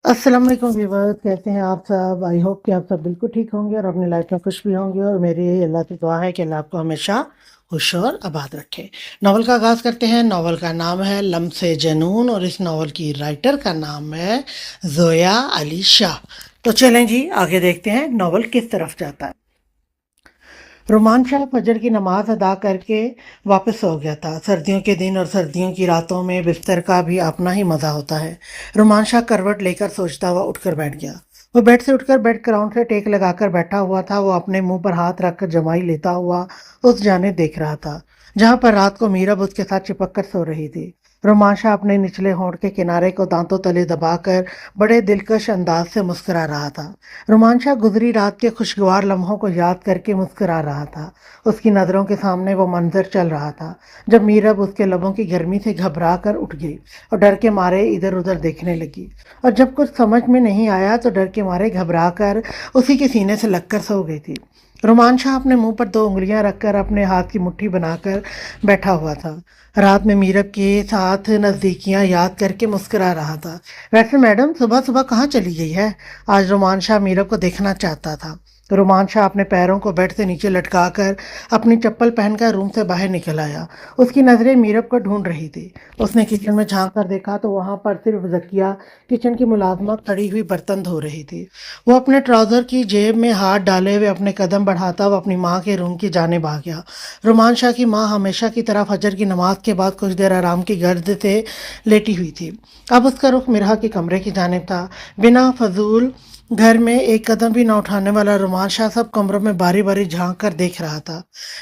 السلام علیکم ویورز، کیسے ہیں آپ سب؟ آئی ہوپ کہ آپ سب بالکل ٹھیک ہوں گے اور اپنی لائف میں خوش بھی ہوں گے، اور میری اللہ سے دعا ہے کہ اللہ آپ کو ہمیشہ خوش اور آباد رکھے۔ ناول کا آغاز کرتے ہیں۔ ناول کا نام ہے لمس جنون، اور اس ناول کی رائٹر کا نام ہے زویا علی شاہ۔ تو چلیں جی آگے دیکھتے ہیں ناول کس طرف جاتا ہے۔ رومان شاہ فجر کی نماز ادا کر کے واپس سو گیا تھا۔ سردیوں کے دن اور سردیوں کی راتوں میں بستر کا بھی اپنا ہی مزہ ہوتا ہے۔ رومان شاہ کروٹ لے کر سوچتا ہوا اٹھ کر بیٹھ گیا۔ وہ بیڈ سے اٹھ کر بیڈ گراؤنڈ سے ٹیک لگا کر بیٹھا ہوا تھا۔ وہ اپنے منہ پر ہاتھ رکھ کر جمائی لیتا ہوا اس جانب دیکھ رہا تھا جہاں پر رات کو میرب اس کے ساتھ چپک کر سو رہی تھی۔ رومان شاہ اپنے نچلے ہونٹ کے کنارے کو دانتوں تلے دبا کر بڑے دلکش انداز سے مسکرا رہا تھا۔ رومان شاہ گزری رات کے خوشگوار لمحوں کو یاد کر کے مسکرا رہا تھا۔ اس کی نظروں کے سامنے وہ منظر چل رہا تھا جب میرب اس کے لبوں کی گرمی سے گھبرا کر اٹھ گئی اور ڈر کے مارے ادھر ادھر دیکھنے لگی، اور جب کچھ سمجھ میں نہیں آیا تو ڈر کے مارے گھبرا کر اسی کے سینے سے لگ کر سو گئی تھی۔ رومان شاہ اپنے منہ پر 2 انگلیاں رکھ کر اپنے ہاتھ کی مٹھی بنا کر بیٹھا ہوا تھا۔ رات میں میرب کے ساتھ نزدیکیاں یاد کر کے مسکرا رہا تھا۔ ویسے میڈم صبح صبح کہاں چلی گئی ہے؟ آج رومان شاہ میرب کو دیکھنا چاہتا تھا۔ رومان شاہ اپنے پیروں کو بیڈ سے نیچے لٹکا کر اپنی چپل پہن کر روم سے باہر نکل آیا۔ اس کی نظریں میرب کو ڈھونڈ رہی تھی۔ اس نے کچن میں جھانک کر دیکھا تو وہاں پر صرف ذکیہ کچن کی ملازمہ کھڑی ہوئی برتن دھو رہی تھی۔ وہ اپنے ٹراؤزر کی جیب میں ہاتھ ڈالے ہوئے اپنے قدم بڑھاتا ہوا اپنی ماں کے روم کی جانب آ گیا۔ رومان شاہ کی ماں ہمیشہ کی طرح فجر کی نماز کے بعد کچھ دیر آرام کی گرد سے لیٹی ہوئی تھی۔ اب اس کا رخ مرحا کے کمرے کی جانب تھا۔ بنا فضول گھر میں ایک قدم بھی نہ اٹھانے والا رومان شاہ سب کمروں میں باری باری جھانک کر دیکھ رہا تھا۔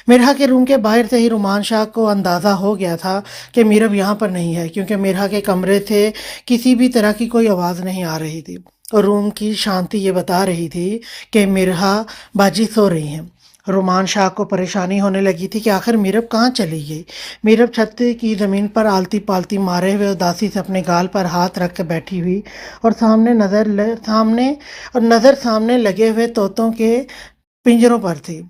مرحا کے روم کے باہر سے ہی رومان شاہ کو اندازہ ہو گیا تھا کہ میرب یہاں پر نہیں ہے، کیونکہ مرحا کے کمرے سے کسی بھی طرح کی کوئی آواز نہیں آ رہی تھی، اور روم کی شانتی یہ بتا رہی تھی کہ مرحا باجی سو رہی ہیں۔ رومان شاہ کو پریشانی ہونے لگی تھی کہ آخر میرب کہاں چلی گئی۔ میرب چھت کی زمین پر آلتی پالتی مارے ہوئے اداسی سے اپنے گال پر ہاتھ رکھ کے بیٹھی ہوئی، اور سامنے لگے ہوئے طوطوں کے پنجروں پر تھی۔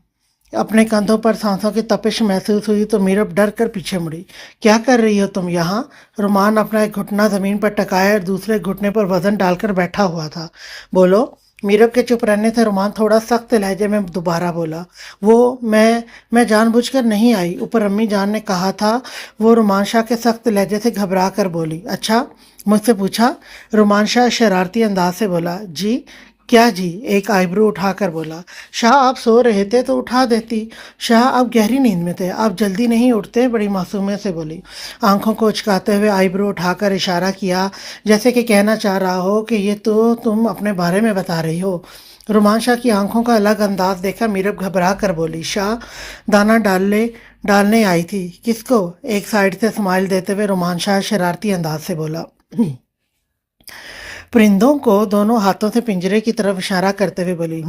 اپنے کندھوں پر سانسوں کی تپش محسوس ہوئی تو میرب ڈر کر پیچھے مڑی۔ کیا کر رہی ہو تم یہاں؟ رومان اپنا ایک گھٹنا زمین پر ٹکائے اور دوسرے گھٹنے پر وزن ڈال کر بیٹھا ہوا تھا۔ بولو۔ میرب کے چپ رہنے سے رومان تھوڑا سخت لہجے میں دوبارہ بولا۔ وہ میں جان بوجھ کر نہیں آئی، اوپر امی جان نے کہا تھا۔ وہ رومان شاہ کے سخت لہجے سے گھبرا کر بولی۔ اچھا، مجھ سے پوچھا؟ رومان شاہ شرارتی انداز سے بولا۔ جی کیا جی؟ ایک آئی برو اٹھا کر بولا۔ شاہ آپ سو رہے تھے تو اٹھا دیتی۔ شاہ آپ گہری نیند میں تھے، آپ جلدی نہیں اٹھتے، بڑی معصومیت سے بولی۔ آنکھوں کو اچکاتے ہوئے آئی برو اٹھا کر اشارہ کیا جیسے کہ کہنا چاہ رہا ہو کہ یہ تو تم اپنے بارے میں بتا رہی ہو۔ رومان شاہ کی آنکھوں کا الگ انداز دیکھا میرب گھبرا کر بولی۔ شاہ دانہ ڈالنے آئی تھی۔ کس کو؟ ایک سائڈ سے اسمائل دیتے ہوئے رومان شاہ شرارتی انداز سے بولا۔ پرندوں کو، دونوں ہاتھوں سے پنجرے کی طرف اشارہ کرتے ہوئے بولی۔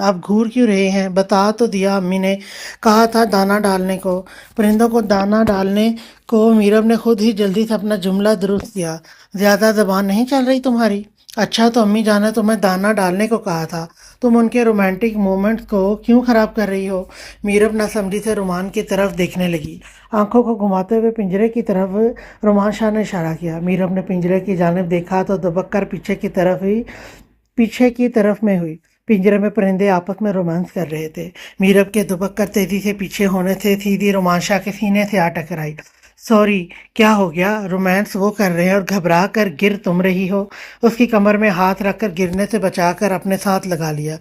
آپ گھور کیوں رہے ہیں؟ بتا تو دیا، امی نے کہا تھا دانہ ڈالنے کو۔ پرندوں کو دانہ ڈالنے کو میرب نے خود ہی جلدی سے اپنا جملہ درست کیا۔ زیادہ زبان نہیں چل رہی تمہاری؟ اچھا تو امی جان نے تمہیں دانہ ڈالنے کو کہا تھا، تم ان کے رومانٹک مومنٹس کو کیوں خراب کر رہی ہو؟ میرب ناسمجھی سے رومان کی طرف دیکھنے لگی۔ آنکھوں کو گھماتے ہوئے پنجرے کی طرف رومان شاہ نے اشارہ کیا۔ میرب نے پنجرے کی جانب دیکھا تو دبک کر پیچھے کی طرف میں ہوئی۔ پنجرے میں پرندے آپس میں رومانس کر رہے تھے۔ میرب کے دبک کر تیزی سے پیچھے ہونے سے سیدھی رومان شاہ کے سینے سے آ ٹکرائی۔ سوری، کیا ہو گیا؟ رومانس وہ کر رہے ہیں اور گھبرا کر گر تم رہی ہو۔ اس کی کمر میں ہاتھ رکھ کر گرنے سے بچا کر اپنے ساتھ لگا لیا۔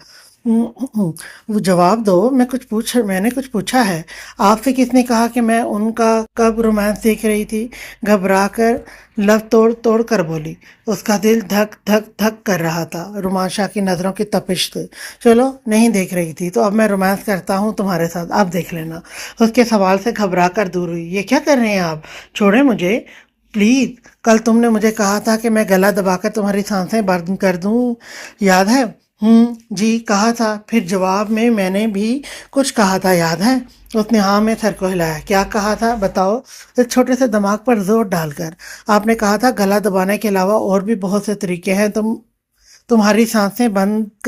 وہ جواب دو، میں نے کچھ پوچھا ہے؟ آپ سے کس نے کہا کہ میں ان کا کب رومانس دیکھ رہی تھی؟ گھبرا کر لب توڑ توڑ کر بولی۔ اس کا دل دھک دھک دھک کر رہا تھا رومان شاہ کی نظروں کی تپش سے۔ چلو نہیں دیکھ رہی تھی تو اب میں رومانس کرتا ہوں تمہارے ساتھ، اب دیکھ لینا۔ اس کے سوال سے گھبرا کر دور ہوئی۔ یہ کیا کر رہے ہیں آپ؟ چھوڑیں مجھے پلیز۔ کل تم نے مجھے کہا تھا کہ میں گلا دبا کر تمہاری سانسیں بند کر دوں، یاد ہے؟ جی کہا تھا۔ پھر جواب میں نے بھی کچھ کہا تھا، یاد ہے؟ اس نے ہاں میں سر کو ہلایا۔ کیا کہا تھا بتاؤ؟ اس چھوٹے سے دماغ پر زور ڈال کر۔ آپ نے کہا تھا گلا دبانے کے علاوہ اور بھی بہت سے طریقے ہیں تمہاری سانسیں بند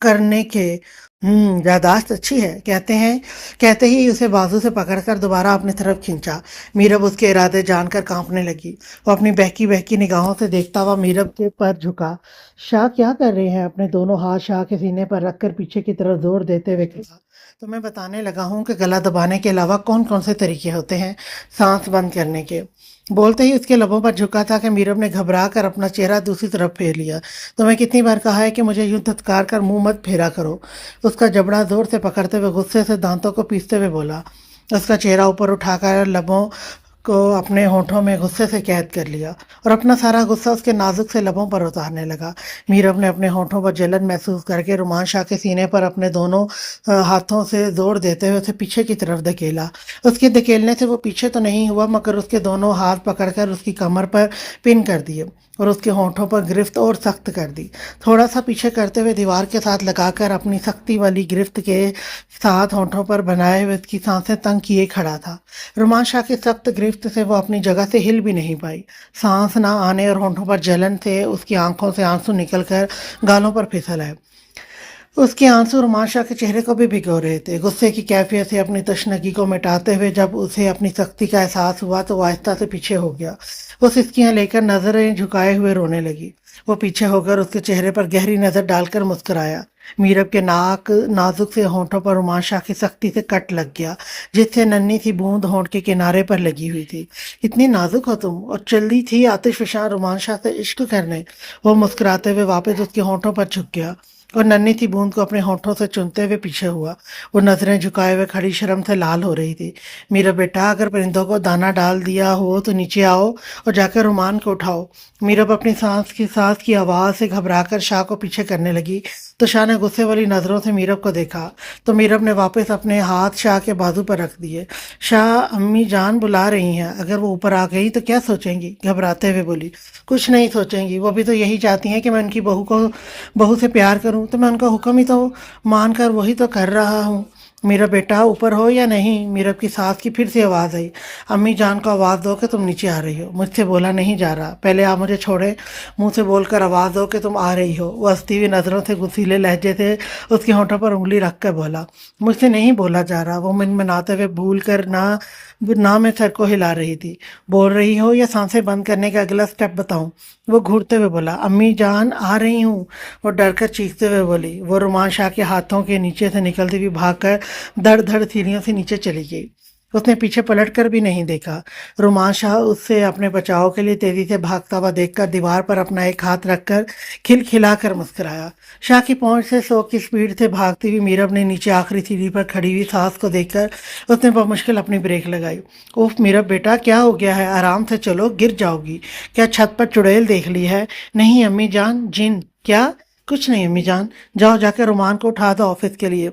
کرنے کے۔ याददाश्त अच्छी है, कहते हैं। कहते ही उसे बाजू से पकड़कर दोबारा अपनी तरफ खींचा। मीरब उसके इरादे जानकर कांपने लगी। वो अपनी बहकी बहकी निगाहों से देखता हुआ मीरब के पर झुका। शाह क्या कर रहे हैं? अपने दोनों हाथ शाह के सीने पर रखकर पीछे की तरफ जोर देते हुए कहा, तो मैं बताने लगा हूँ कि गला दबाने के अलावा कौन कौन से तरीके होते हैं सांस बंद करने के। बोलते ही उसके लबों पर झुका था कि मीरब ने घबरा कर अपना चेहरा दूसरी तरफ फेर लिया। तो मैं कितनी बार कहा है कि मुझे यूं धत्कार कर मुंह मत फेरा करो। उसका जबड़ा जोर से पकड़ते हुए गुस्से से दांतों को पीसते हुए बोला। उसका चेहरा ऊपर उठाकर लबों को अपने होठों में गुस्से से कैद कर लिया और अपना सारा गुस्सा उसके नाजुक से लबों पर उतारने लगा। मीरब ने अपने होठों पर जलन महसूस करके रुमान शाह के सीने पर अपने दोनों हाथों से जोर देते हुए उसे पीछे की तरफ धकेला। उसके धकेलने से वो पीछे तो नहीं हुआ, मगर उसके दोनों हाथ पकड़कर उसकी कमर पर पिन कर दिए और उसके होठों पर गिरफ्त और सख्त कर दी। थोड़ा सा पीछे करते हुए दीवार के साथ लगाकर अपनी सख्ती वाली गिरफ्त के साथ होठों पर बनाए हुए उसकी सांसें तंग किए खड़ा था। रुमान शाह की सख्त गिरफ्त से वो अपनी जगह से हिल भी नहीं पाई। सांस ना आने और होठों पर जलन से उसकी आंखों से आंसू निकलकर गालों पर फिसल आए। उसके आंसू रुमान शाह के चेहरे को भी भिगो रहे थे। गुस्से की कैफियत से अपनी तशनगी को मिटाते हुए जब उसे अपनी सख्ती का एहसास हुआ तो वो आहिस्ता से पीछे हो गया। वो सिसकियां लेकर नजरें झुकाए हुए रोने लगी। वो पीछे होकर उसके चेहरे पर गहरी नजर डालकर मुस्कुराया। मीरब के नाक नाजुक से होंठों पर रुमान शाह की सख्ती से कट लग गया, जिससे नन्ही सी बूंद होंठ के किनारे पर लगी हुई थी। इतनी नाजुक हो तुम? और चली थी आतिश फशां रुमान शाह से इश्क करने। वो मुस्कुराते हुए वापस उसके होंठों पर झुक गया और नन्ही सी बूंद को अपने होठों से चुनते हुए पीछे हुआ। वो नजरें झुकाए हुए खड़ी शर्म से लाल हो रही थी। मेरा बेटा, अगर परिंदों को दाना डाल दिया हो तो नीचे आओ और जाकर रुमान को उठाओ। मीरब अपनी सांस की आवाज़ से घबराकर शाह को पीछे करने लगी तो शाह ने गुस्से वाली नज़रों से मीरब को देखा तो मीरब ने वापस अपने हाथ शाह के बाजू पर रख दिए। शाह, अम्मी जान बुला रही हैं, अगर वो ऊपर आ गई तो क्या सोचेंगी? घबराते हुए बोली। कुछ नहीं सोचेंगी, वो भी तो यही चाहती हैं कि मैं उनकी बहू से प्यार करूं, तो मैं उनका हुक्म ही तो मान कर वही तो कर रहा हूँ। मेरा बेटा ऊपर हो या नहीं? मीरब की सास की फिर से आवाज़ आई। अम्मी जान को आवाज़ दो कि तुम नीचे आ रही हो। मुझसे बोला नहीं जा रहा, पहले आप मुझे छोड़े। मुंह से बोलकर आवाज़ दो कि तुम आ रही हो। वो हंसती हुई नज़रों से गुस्सीले लहजे से उसके होठों पर उंगली रख कर बोला। मुझसे नहीं बोला जा रहा। वो मिनमिनाते हुए भूल कर ना मैं सर को हिला रही थी। बोल रही हो या सांसें बंद करने का अगला स्टेप बताऊं? वो घूरते हुए बोला। अम्मी जान आ रही हूँ, वो डर कर चीखते हुए बोली। वो रुमान शाह के हाथों के नीचे से निकलती हुई भागकर धड़ धड़ सीढ़ियों से नीचे चली गई। उसने पीछे पलट कर भी नहीं देखा। रुमान शाह उससे अपने बचाव के लिए तेजी से भागता हुआ देखकर दीवार पर अपना एक हाथ रखकर खिलखिलाकर मुस्कुराया। शाह की पहुंच से 100 की स्पीड से भागती हुई मीरब ने नीचे आखिरी सीढ़ी पर खड़ी हुई सास को देखकर उसने बमुश्किल अपनी ब्रेक लगाई। उफ मीरब बेटा, क्या हो गया है? आराम से चलो, गिर जाओगी। क्या छत पर चुड़ैल देख ली है? नहीं अम्मी जान, जिन। क्या? कुछ नहीं अम्मी जान, जाओ जाकर रुमान को उठा दो ऑफिस के लिए।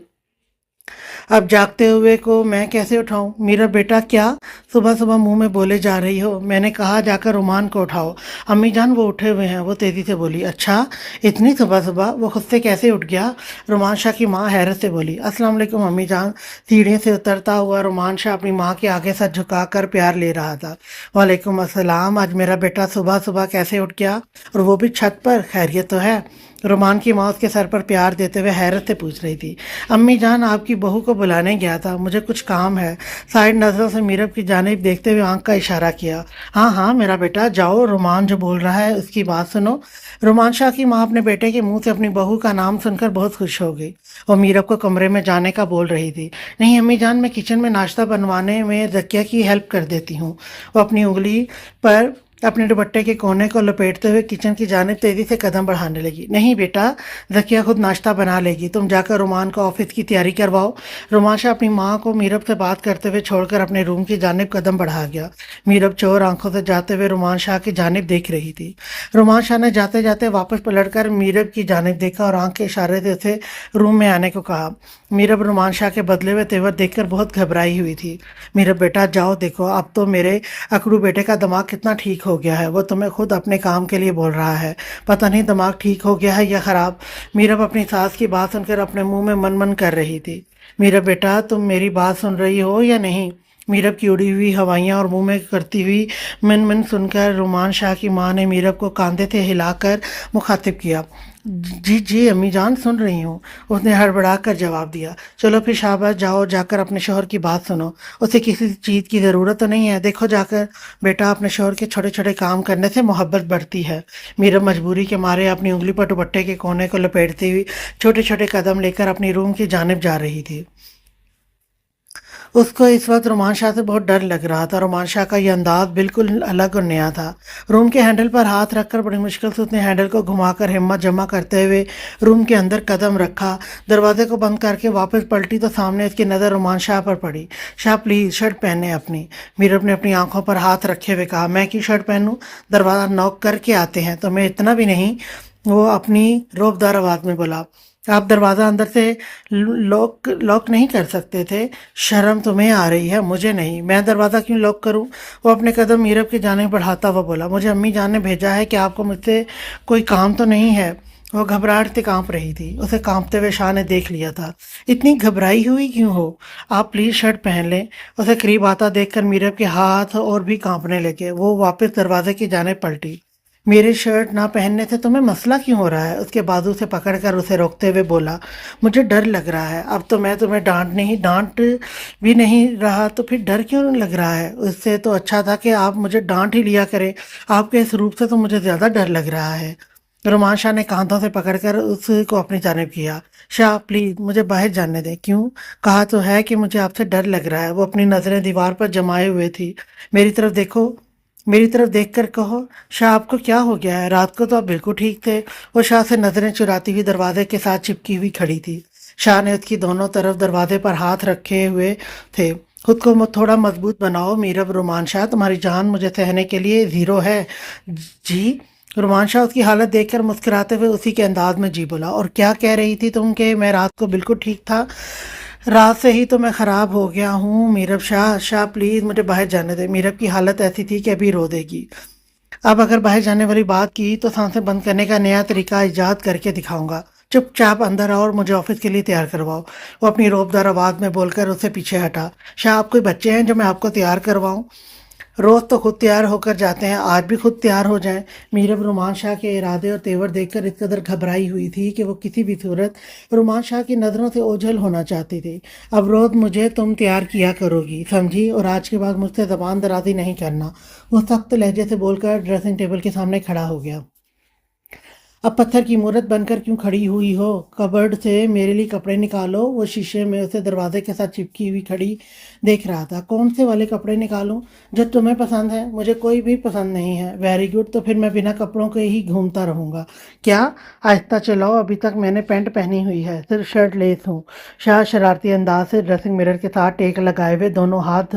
अब जागते हुए को मैं कैसे उठाऊं? मेरा बेटा, क्या सुबह सुबह मुंह में बोले जा रही हो? मैंने कहा जाकर रुमान को उठाओ। अम्मी जान वो उठे हुए हैं, वो तेजी से बोली। अच्छा, इतनी सुबह सुबह वो खुद से कैसे उठ गया? रुमान शाह की माँ हैरत से बोली। अस्सलाम वालेकुम अम्मी जान। सीढ़ी से उतरता हुआ रुमान शाह अपनी माँ के आगे सर झुकाकर प्यार ले रहा था। वालेकुम अस्सलाम। आज मेरा बेटा सुबह सुबह कैसे उठ गया, और वो भी छत पर? खैरियत तो है? रुमान की माँ उसके सर पर प्यार देते हुए हैरत से पूछ रही थी। अम्मी जान, आपकी बहू को बुलाने गया था, मुझे कुछ काम है। साइड नज़रों से मीरब की जानिब देखते हुए आंख का इशारा किया। हाँ हाँ मेरा बेटा, जाओ, रुमान जो बोल रहा है उसकी बात सुनो। रुमान शाह की माँ अपने बेटे के मुंह से अपनी बहू का नाम सुनकर बहुत खुश हो गई। वो मीरब को कमरे में जाने का बोल रही थी। नहीं अम्मी जान, मैं किचन में नाश्ता बनवाने में जकिया की हेल्प कर देती हूँ। वो अपनी उंगली पर अपने दुपट्टे के कोने को लपेटते हुए किचन की जानिब तेजी से कदम बढ़ाने लगी। नहीं बेटा, जकिया खुद नाश्ता बना लेगी, तुम जाकर रुमान को ऑफिस की तैयारी करवाओ। रुमान शाह अपनी माँ को मीरब से बात करते हुए छोड़कर अपने रूम की जानिब कदम बढ़ा गया। मीरब चोर आंखों से जाते हुए रुमान शाह की जानिब देख रही थी। रुमान शाह ने जाते जाते वापस पलटकर मीरब की जानिब देखा और आंख के इशारे से उसे रूम में आने को कहा। मीरब रुमान शाह के बदले हुए तेवर देखकर बहुत घबराई हुई थी। मीरब बेटा जाओ, देखो अब तो मेरे अकड़ू बेटे का दिमाग कितना ठीक हो गया है। वो तुम्हें खुद अपने काम के लिए बोल रहा है। पता नहीं दिमाग ठीक हो गया है या खराब। मीरब अपनी सास की बात सुनकर अपने मुंह में मन मन कर रही थी। मीरब बेटा, तुम मेरी बात सुन रही हो या नहीं? मीरब की उड़ी हुई हवाइयाँ और मुंह में करती हुई मिन मिन सुनकर रुमान शाह की माँ ने मीरब को कांधे से हिलाकर मुखातिब किया। जी जी अम्मी जान सुन रही हूँ, उसने हड़बड़ा कर जवाब दिया। चलो फिर शाबाश, जाओ जाकर अपने शोहर की बात सुनो, उसे किसी चीज़ की ज़रूरत तो नहीं है। देखो जाकर बेटा, अपने शोहर के छोटे छोटे काम करने से मोहब्बत बढ़ती है। मीरब मजबूरी के मारे अपनी उंगली पर दुपट्टे के कोने को लपेटती हुई छोटे छोटे कदम लेकर अपनी रूम की जानिब जा रही थी। उसको इस वक्त रोमान शाह से बहुत डर लग रहा था। रोमान शाह का ये अंदाज बिल्कुल अलग और नया था। रूम के हैंडल पर हाथ रखकर बड़ी मुश्किल से उसने हैंडल को घुमाकर हिम्मत जमा करते हुए रूम के अंदर कदम रखा। दरवाजे को बंद करके वापस पलटी तो सामने उसकी नज़र रोमान शाह पर पड़ी। शाह प्लीज़ शर्ट पहने अपनी। मीरब ने अपनी आंखों पर हाथ रखे हुए कहा, मैं क्यों शर्ट पहनूं? दरवाज़ा नॉक करके आते हैं तो मैं इतना भी नहीं। वो अपनी रोबदार आवाज़ में बोला, आप दरवाज़ा अंदर से लॉक लॉक नहीं कर सकते थे? शर्म तुम्हें आ रही है, मुझे नहीं। मैं दरवाज़ा क्यों लॉक करूं? वो अपने कदम मीरब की जानिब बढ़ाता हुआ बोला, मुझे अम्मी जान ने भेजा है कि आपको मुझसे कोई काम तो नहीं है। वो घबराहट से कांप रही थी। उसे कांपते हुए शाह ने देख लिया था। इतनी घबराई हुई क्यों हो? आप प्लीज़ शर्ट पहन लें। उसे करीब आता देखकर मीरब के हाथ और भी कांपने लगे। वो वापस दरवाजे की जानिब पलटी। मेरी शर्ट ना पहनने से तुम्हें मसला क्यों हो रहा है? उसके बाजू से पकड़कर उसे रोकते हुए बोला, मुझे डर लग रहा है। अब तो मैं तुम्हें डांट भी नहीं रहा तो फिर डर क्यों लग रहा है? उससे तो अच्छा था कि आप मुझे डांट ही लिया करें। आपके इस रूप से तो मुझे ज़्यादा डर लग रहा है। रोमान शाह ने कांधों से पकड़कर उसको अपनी जानिब किया। शाह प्लीज़ मुझे बाहर जाने दें। क्यों? कहा तो है कि मुझे आपसे डर लग रहा है। वो अपनी नज़रें दीवार पर जमाए हुए थी। मेरी तरफ देखो, मेरी तरफ देखकर कहो, शाह आपको क्या हो गया है? रात को तो आप बिल्कुल ठीक थे। वो शाह से नजरें चुराती हुई दरवाजे के साथ चिपकी हुई खड़ी थी। शाह ने उसकी दोनों तरफ दरवाजे पर हाथ रखे हुए थे। खुद को थोड़ा मजबूत बनाओ मीरब। रोमान शाह, तुम्हारी जान मुझे सहने के लिए ज़ीरो है। जी? रोमान शाह उसकी हालत देखकर मुस्कुराते हुए उसी के अंदाज में जी बोला, और क्या कह रही थी तुम कि मैं रात को बिल्कुल ठीक था? रात से ही तो मैं ख़राब हो गया हूँ मीरब। शाह शाह प्लीज़ मुझे बाहर जाने दे। मीरब की हालत ऐसी थी कि अभी रो देगी। अब अगर बाहर जाने वाली बात की तो सांसें बंद करने का नया तरीका ईजाद करके दिखाऊंगा। चुपचाप अंदर आओ और मुझे ऑफिस के लिए तैयार करवाओ। वो अपनी रोबदार आवाज़ में बोलकर उससे पीछे हटा। शाह, आप कोई बच्चे हैं जो मैं आपको तैयार करवाऊँ? रोज़ तो खुद तैयार होकर जाते हैं, आज भी खुद तैयार हो जाएं। मीरब रोमान शाह के इरादे और तेवर देखकर इस कदर घबराई हुई थी कि वो किसी भी सूरत रोमान शाह की नज़रों से ओझल होना चाहती थी। अब रोज़ मुझे तुम तैयार किया करोगी, समझी? और आज के बाद मुझसे ज़बान दराजी नहीं करना। वो सख्त लहजे से बोलकर ड्रेसिंग टेबल के सामने खड़ा हो गया। अब पत्थर की मूरत बनकर क्यों खड़ी हुई हो? कबर्ड से मेरे लिए कपड़े निकालो। वो शीशे में उसे दरवाजे के साथ चिपकी हुई खड़ी देख रहा था। कौन से वाले कपड़े निकालूं? जो तुम्हें पसंद है। मुझे कोई भी पसंद नहीं है। वेरी गुड, तो फिर मैं बिना कपड़ों के ही घूमता रहूंगा। क्या? आहिस्ता चलाओ, अभी तक मैंने पैंट पहनी हुई है, सिर्फ शर्ट लेस हूँ। शाह शरारती अंदाज से ड्रेसिंग मिरर के साथ टेक लगाए हुए दोनों हाथ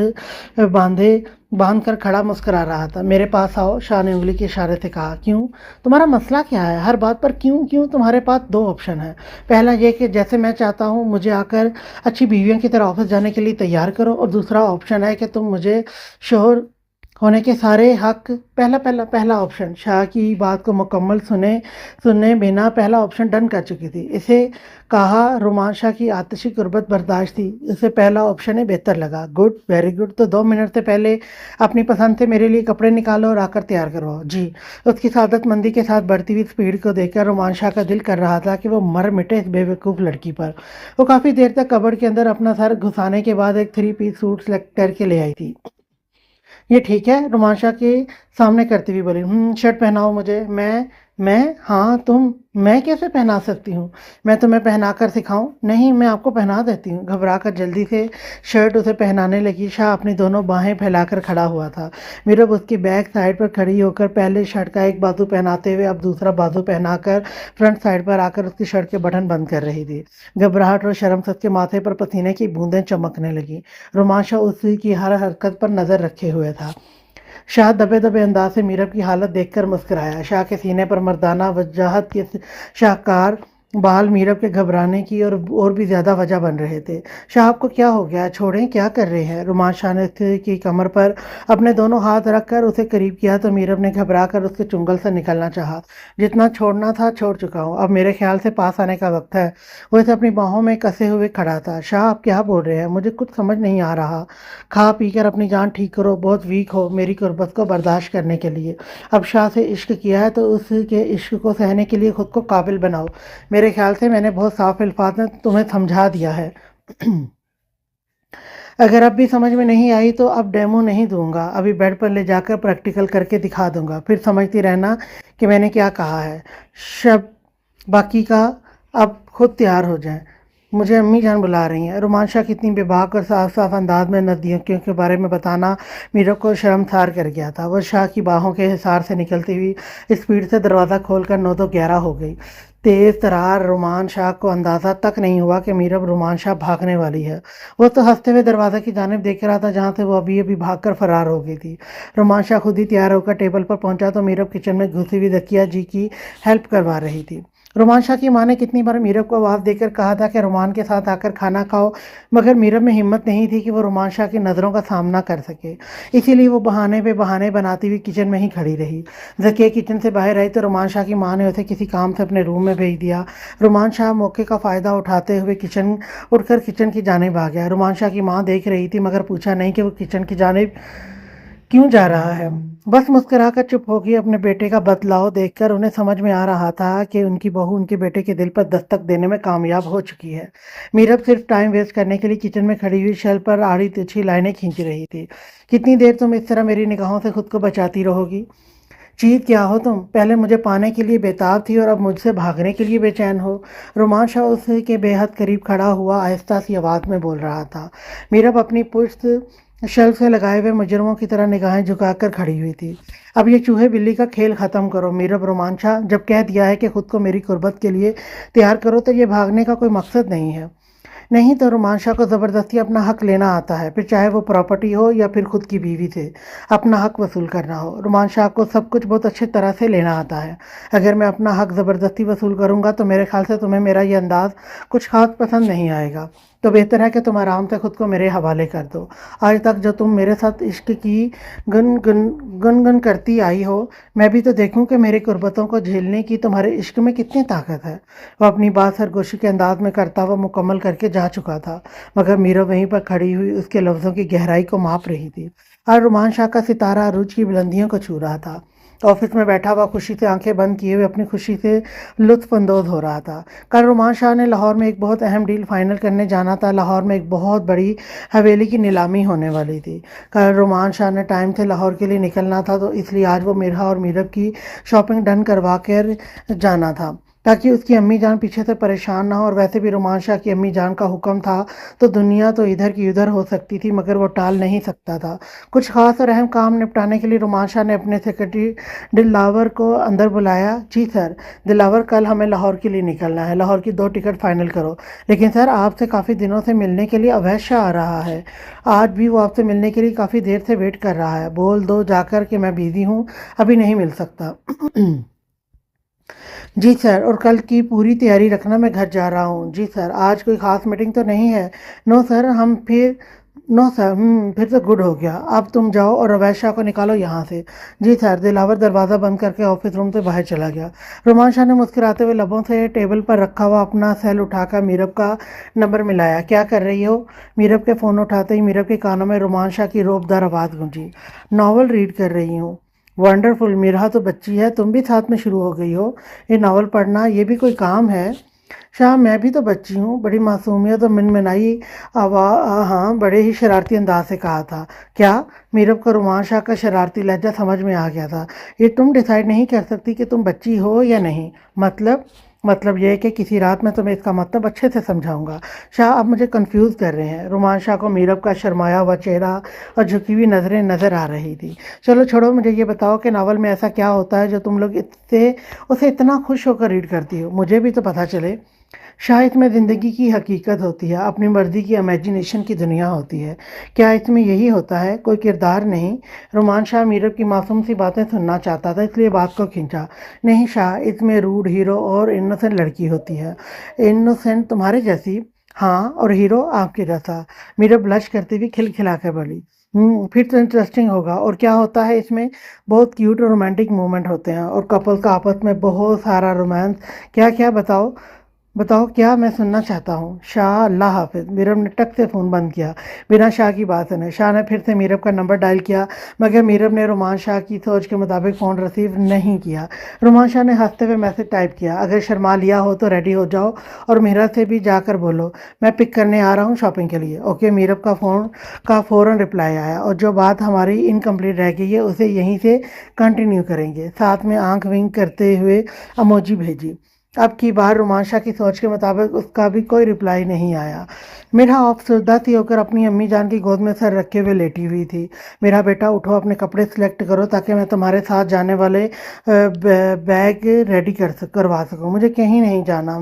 बांधे बांध कर खड़ा मुस्कुरा रहा था। मेरे पास आओ, शाह ने उंगली के इशारे से कहा। क्यों? तुम्हारा मसला क्या है? हर बात पर क्यों क्यों? तुम्हारे पास दो ऑप्शन है। पहला ये कि जैसे मैं चाहता हूँ मुझे आकर अच्छी बीवियों की तरह ऑफिस जाने के लिए तैयार करो, और दूसरा ऑप्शन है कि तुम मुझे शोहर होने के सारे हक। पहला ऑप्शन। शाह की बात को मुकम्मल सुने बिना पहला ऑप्शन डन कर चुकी थी। इसे कहा रोमान शाह की आतिशी कुर्बत बर्दाश्त थी। उसे पहला ऑप्शन ही बेहतर लगा। गुड, वेरी गुड, तो 2 मिनट से पहले अपनी पसंद से मेरे लिए कपड़े निकालो और आकर तैयार करवाओ। जी। उसकी सादतमंदी के साथ बढ़ती हुई स्पीड को देखकर रोमान शाह का दिल कर रहा था कि वो मर मिटे इस बेवकूफ़ लड़की पर। वो काफ़ी देर तक कबर्ड के अंदर अपना सर घुसाने के बाद एक 3 पीस सूट सेलेक्ट करके ले आई थी। ये ठीक है, रोमांशा के सामने करती हुई बोली। शर्ट पहनाओ मुझे। मैं? हाँ तुम। मैं कैसे पहना सकती हूँ? मैं तुम्हें पहना कर सिखाऊं? नहीं, मैं आपको पहना देती हूँ। घबरा कर जल्दी से शर्ट उसे पहनाने लगी। शाह अपनी दोनों बाहें फैलाकर खड़ा हुआ था। मीरब उसकी बैक साइड पर खड़ी होकर पहले शर्ट का एक बाजू पहनाते हुए अब दूसरा बाजू पहनाकर फ्रंट साइड पर आकर उसकी शर्ट के बटन बंद कर रही थी। घबराहट और शर्म से उसके माथे पर पसीने की बूंदें चमकने लगी। रोमांशा उसी की हर हरकत पर नजर रखे हुए था। शाह दबे दबे अंदाज से मीरब की हालत देखकर मुस्कुराया। शाह के सीने पर मर्दाना वजाहत के शाहकार بال میرب کے گھبرانے کی اور بھی زیادہ وجہ بن رہے تھے۔ شاہ آپ کو کیا ہو گیا؟ چھوڑیں، کیا کر رہے ہیں؟ رومان شاہ نے اس کی کمر پر اپنے دونوں ہاتھ رکھ کر اسے قریب کیا تو میرب نے گھبرا کر اس کے چنگل سے نکلنا چاہا۔ جتنا چھوڑنا تھا چھوڑ چکا ہوں، اب میرے خیال سے پاس آنے کا وقت ہے۔ وہ اسے اپنی باہوں میں کسے ہوئے کھڑا تھا۔ شاہ آپ کیا بول رہے ہیں؟ مجھے کچھ سمجھ نہیں آ رہا۔ کھا پی کر اپنی جان ٹھیک کرو، بہت ویک ہو میری قربت کو برداشت کرنے کے لیے۔ اب شاہ سے عشق کیا ہے تو اس کے عشق کو سہنے کے لیے خود کو قابل بناؤ۔ میرے خیال سے میں نے بہت صاف الفاظ میں تمہیں سمجھا دیا ہے۔ اگر اب بھی سمجھ میں نہیں آئی تو اب ڈیمو نہیں دوں گا، ابھی بیڈ پر لے جا کر پریکٹیکل کر کے دکھا دوں گا، پھر سمجھتی رہنا کہ میں نے کیا کہا ہے۔ شب باقی کا اب خود تیار ہو جائیں، مجھے امی جان بلا رہی ہیں۔ رومان شاہ کتنی بے باک اور صاف صاف انداز میں نزدیکیوں کے بارے میں بتانا میرب کو شرمسار کر گیا تھا۔ وہ شاہ کی باہوں کے حصار سے نکلتی ہوئی اسپیڈ سے دروازہ کھول کر 9:11 ہو گئی۔ تیز ترار رومان شاہ کو اندازہ تک نہیں ہوا کہ میرب رومان شاہ بھاگنے والی ہے۔ وہ تو ہنستے ہوئے دروازے کی جانب دیکھ رہا تھا جہاں سے وہ ابھی ابھی بھاگ کر فرار ہو گئی تھی۔ رومان شاہ خود ہی تیار ہو کر ٹیبل پر پہنچا تو میرب کچن میں گھسی ہوئی ذکیہ جی کی ہیلپ کروا رہی تھی۔ رومان شاہ کی ماں نے کتنی بار میرب کو آواز دے کر کہا تھا کہ رومان کے ساتھ آ کر کھانا کھاؤ، مگر میرب میں ہمت نہیں تھی کہ وہ رومان شاہ کی نظروں کا سامنا کر سکے، اسی لیے وہ بہانے پہ بہانے بناتی ہوئی کچن میں ہی کھڑی رہی۔ ذکیہ کچن سے باہر آئی تو رومان شاہ کی ماں نے اسے کسی کام سے اپنے روم میں بھیج دیا۔ رومان شاہ موقع کا فائدہ اٹھاتے ہوئے اٹھ کر کچن کی جانب آ گیا۔ رومان شاہ کی ماں دیکھ رہی تھی مگر پوچھا نہیں کہ وہ کچن کی جانب کیوں جا رہا ہے، بس مسکرا کر چپ ہوگی۔ اپنے بیٹے کا بدلاؤ دیکھ کر انہیں سمجھ میں آ رہا تھا کہ ان کی بہو ان کے بیٹے کے دل پر دستک دینے میں کامیاب ہو چکی ہے۔ میرب صرف ٹائم ویسٹ کرنے کے لیے کچن میں کھڑی ہوئی شیلف پر آڑی ترچھی لائنیں کھینچ رہی تھی۔ کتنی دیر تم اس طرح میری نگاہوں سے خود کو بچاتی رہو گی؟ چیت کیا ہو تم؟ پہلے مجھے پانے کے لیے بےتاب تھی اور اب مجھ سے بھاگنے کے لیے بے چین ہو؟ رومان شاہ اس کے بے حد قریب کھڑا ہوا آہستہ سی آواز میں بول رہا تھا۔ میرب اپنی پشت شیلف سے لگائے ہوئے مجرموں کی طرح نگاہیں جھکا کر کھڑی ہوئی تھی۔ اب یہ چوہے بلی کا کھیل ختم کرو میرب۔ رومان شاہ جب کہہ دیا ہے کہ خود کو میری قربت کے لیے تیار کرو تو یہ بھاگنے کا کوئی مقصد نہیں ہے۔ نہیں تو رومان شاہ کو زبردستی اپنا حق لینا آتا ہے، پھر چاہے وہ پراپرٹی ہو یا پھر خود کی بیوی سے اپنا حق وصول کرنا ہو۔ رومان شاہ کو سب کچھ بہت اچھی طرح سے لینا آتا ہے۔ اگر میں اپنا حق زبردستی وصول کروں گا تو میرے خیال سے تمہیں میرا یہ انداز کچھ خاص پسند نہیں آئے گا، تو بہتر ہے کہ تم آرام سے خود کو میرے حوالے کر دو۔ آج تک جو تم میرے ساتھ عشق کی گن کرتی آئی ہو، میں بھی تو دیکھوں کہ میری قربتوں کو جھیلنے کی تمہارے عشق میں کتنی طاقت ہے۔ وہ اپنی بات سرگوشی کے انداز میں کرتا ہوا مکمل کر کے جا چکا تھا، مگر میرا وہیں پر کھڑی ہوئی اس کے لفظوں کی گہرائی کو ماپ رہی تھی۔ آج رومان شاہ کا ستارہ عروج کی بلندیوں کو چھو رہا تھا۔ آفس میں بیٹھا ہوا خوشی سے آنکھیں بند کیے ہوئے اپنی خوشی سے لطف اندوز ہو رہا تھا۔ کل رومان شاہ نے لاہور میں ایک بہت اہم ڈیل فائنل کرنے جانا تھا۔ لاہور میں ایک بہت بڑی حویلی کی نیلامی ہونے والی تھی۔ کل رومان شاہ نے ٹائم سے لاہور کے لیے نکلنا تھا، تو اس لیے آج وہ مرحا اور میرب کی شاپنگ ڈن کروا کر جانا تھا تاکہ اس کی امی جان پیچھے سے پریشان نہ ہو۔ اور ویسے بھی رومان شاہ کی امی جان کا حکم تھا تو دنیا تو ادھر کی ادھر ہو سکتی تھی، مگر وہ ٹال نہیں سکتا تھا۔ کچھ خاص اور اہم کام نپٹانے کے لیے رومان شاہ نے اپنے سیکرٹری دلاور کو اندر بلایا۔ جی سر دلاور، کل ہمیں لاہور کے لیے نکلنا ہے، لاہور کی 2 ٹکٹ فائنل کرو۔ لیکن سر آپ سے کافی دنوں سے ملنے کے لیے اویس شاہ آ رہا ہے، آج بھی وہ آپ سے ملنے کے لیے کافی دیر سے ویٹ کر رہا ہے، بول دو جا کر کہ میں بیزی ہوں، ابھی نہیں مل سکتا۔ جی سر، اور کل کی پوری تیاری رکھنا، میں گھر جا رہا ہوں۔ جی سر، آج کوئی خاص میٹنگ تو نہیں ہے؟ نو سر، نو سر، پھر تو گڈ ہو گیا۔ اب تم جاؤ اور اویس شاہ کو نکالو یہاں سے۔ جی سر۔ دلاور دروازہ بند کر کے آفس روم سے باہر چلا گیا۔ رومان شاہ نے مسکراتے ہوئے لبوں سے ٹیبل پر رکھا ہوا اپنا سیل اٹھا کر میرب کا نمبر ملایا۔ کیا کر رہی ہو؟ میرب کے فون اٹھاتے ہی میرب کے کانوں میں رومان شاہ کی روب دار آواز گونجی۔ ناول ریڈ کر رہی ہوں۔ ونڈرفل، میرا تو بچی ہے، تم بھی ساتھ میں شروع ہو گئی ہو۔ یہ ناول پڑھنا یہ بھی کوئی کام ہے؟ شاہ میں بھی تو بچی ہوں، بڑی معصومیت اور منمنائی ہاں بڑے ہی شرارتی انداز سے کہا تھا۔ کیا؟ میرب کو رومان شاہ کا شرارتی لہجہ سمجھ میں آ گیا تھا۔ یہ تم ڈیسائیڈ نہیں کر سکتی کہ تم بچی ہو یا نہیں؟ مطلب یہ کہ کسی رات میں تمہیں اس کا مطلب اچھے سے سمجھاؤں گا۔ شاہ آپ مجھے کنفیوز کر رہے ہیں۔ رومان شاہ کو میرب کا شرمایا ہوا چہرہ اور جھکی ہوئی نظریں نظر آ رہی تھی۔ چلو چھوڑو، مجھے یہ بتاؤ کہ ناول میں ایسا کیا ہوتا ہے جو تم لوگ اسے اتنا خوش ہو کر ریڈ کرتی ہو؟ مجھے بھی تو پتہ چلے۔ शायद में ज़िंदगी की हकीकत होती है, अपनी मर्ज़ी की इमेजिनेशन की दुनिया होती है। क्या इसमें यही होता है? कोई किरदार नहीं। रोमान शाह मीरब की मासूम सी बातें सुनना चाहता था, इसलिए बात को खींचा। नहीं शाह, इसमें रूड हीरो और इनोसेंट लड़की होती है। इनोसेंट तुम्हारे जैसी? हाँ, और हीरो आपके जैसा। मीरब ब्लश करती हुई खिलखिला कर बोली। फिर तो इंटरेस्टिंग होगा। और क्या होता है इसमें? बहुत क्यूट और रोमांटिक मोमेंट होते हैं और कपल का आपस में बहुत सारा रोमांस। क्या क्या बताओ? बताओ क्या मैं सुनना चाहता हूँ। शाह, अल्लाह हाफ़िज़। मीरब ने टक से फ़ोन बंद किया बिना शाह की बात सुने। शाह ने फिर से मीरब का नंबर डायल किया, मगर मीरब ने रोमान शाह की सोच के मुताबिक फ़ोन रिसीव नहीं किया। रोमान शाह ने हंसते हुए मैसेज टाइप किया, अगर शर्मा लिया हो तो रेडी हो जाओ और मीरा से भी जाकर बोलो मैं पिक करने आ रहा हूँ शॉपिंग के लिए। ओके। मीरब का फ़ोन का फ़ौरन रिप्लाई आया, और जो बात हमारी इनकम्प्लीट रह गई है उसे यहीं से कंटिन्यू करेंगे। साथ में आंख विंक करते हुए अमोजी भेजी। अब की बार रोमांशा की सोच के मुताबिक उसका भी कोई रिप्लाई नहीं आया। मेरा अफसरदा सी होकर अपनी अम्मी जान की गोद में सर रखे हुए लेटी हुई थी। मेरा बेटा उठो, अपने कपड़े सिलेक्ट करो ताकि मैं तुम्हारे साथ जाने वाले बैग रेडी करवा सकूं। मुझे कहीं नहीं जाना।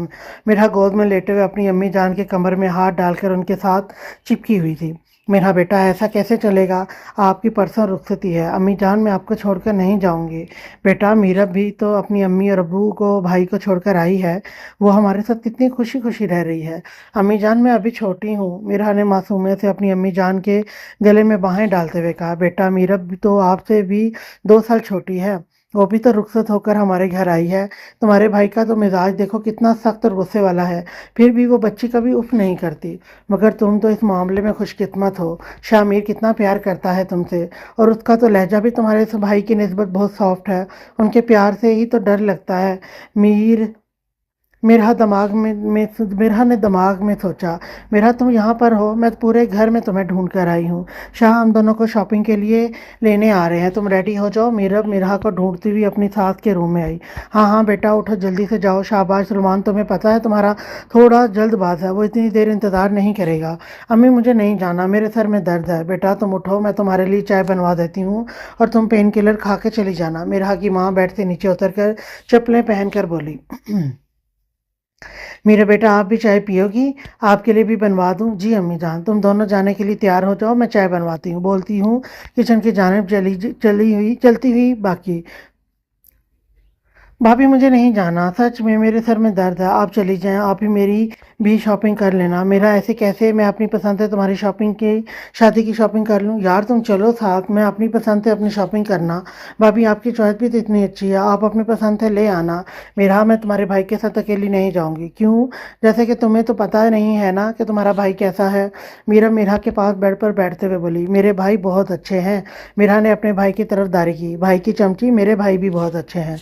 मेरा गोद में लेटे हुए अपनी अम्मी जान के कमर में हाथ डालकर उनके साथ चिपकी हुई थी। मेरा बेटा, ऐसा कैसे चलेगा? आपकी परसों रुखसती है। अम्मी जान, मैं आपको छोड़कर नहीं जाऊंगी। बेटा, मीरब भी तो अपनी अम्मी और अब्बू को, भाई को छोड़कर आई है। वो हमारे साथ कितनी खुशी खुशी रह रही है। अम्मी जान, मैं अभी छोटी हूँ। मीरा ने मासूमियत से अपनी अम्मी जान के गले में बाहें डालते हुए कहा, बेटा मीरब भी तो आपसे भी 2 साल छोटी है। वो भी तो रुखसत होकर हमारे घर आई है। तुम्हारे भाई का तो मिजाज देखो कितना सख्त और गुस्से वाला है, फिर भी वो बच्ची कभी उफ नहीं करती। मगर तुम तो इस मामले में खुशकिस्मत हो। शामिर कितना प्यार करता है तुमसे, और उसका तो लहजा भी तुम्हारे इस भाई की निस्बत बहुत सॉफ्ट है। उनके प्यार से ही तो डर लगता है। मीर मेरा ने दिमाग में सोचा, मेरा तुम यहाँ पर हो, मैं पूरे घर में तुम्हें ढूंढ कर आई हूँ। शाह, हम दोनों को शॉपिंग के लिए लेने आ रहे हैं, तुम रेडी हो जाओ। मेरा को ढूंढती हुई अपनी सास के रूम में आई। हाँ हाँ बेटा, उठो जल्दी से जाओ। शाबाश रुमान, तुम्हें पता है तुम्हारा थोड़ा जल्दबाज है, वो इतनी देर इंतज़ार नहीं करेगा। अम्मी, मुझे नहीं जाना, मेरे सर में दर्द है। बेटा तुम उठो, मैं तुम्हारे लिए चाय बनवा देती हूँ और तुम पेन किलर खा के चली जाना। मेरा की माँ बेड से नीचे उतर कर चप्पलें पहन कर बोली। मेरा बेटा, आप भी चाय पियोगी? आपके लिए भी बनवा दूं? जी अम्मी जान। तुम दोनों जाने के लिए तैयार हो जाओ, मैं चाय बनवाती हूँ। बोलती हूँ किचन की जानिब चलती हुई बाकी। भाभी, मुझे नहीं जाना, सच में मेरे सर में दर्द है। आप चली जाएं, आप ही मेरी भी शॉपिंग कर लेना। मेरा ऐसे कैसे? मैं अपनी पसंद से तुम्हारी शॉपिंग की, शादी की शॉपिंग कर लूं? यार तुम चलो साथ में, अपनी पसंद से अपनी शॉपिंग करना। भाभी, आपकी चॉइस भी तो इतनी अच्छी है, आप अपनी पसंद से ले आना। मेरा, मैं तुम्हारे भाई के साथ अकेली नहीं जाऊंगी। क्यों? जैसे कि तुम्हें तो पता नहीं है ना कि तुम्हारा भाई कैसा है। मीरा के पास बेड पर बैठते हुए बोली, मेरे भाई बहुत अच्छे हैं। मीरा ने अपने भाई की तरफ दारी की। भाई की चमची, मेरे भाई भी बहुत अच्छे हैं।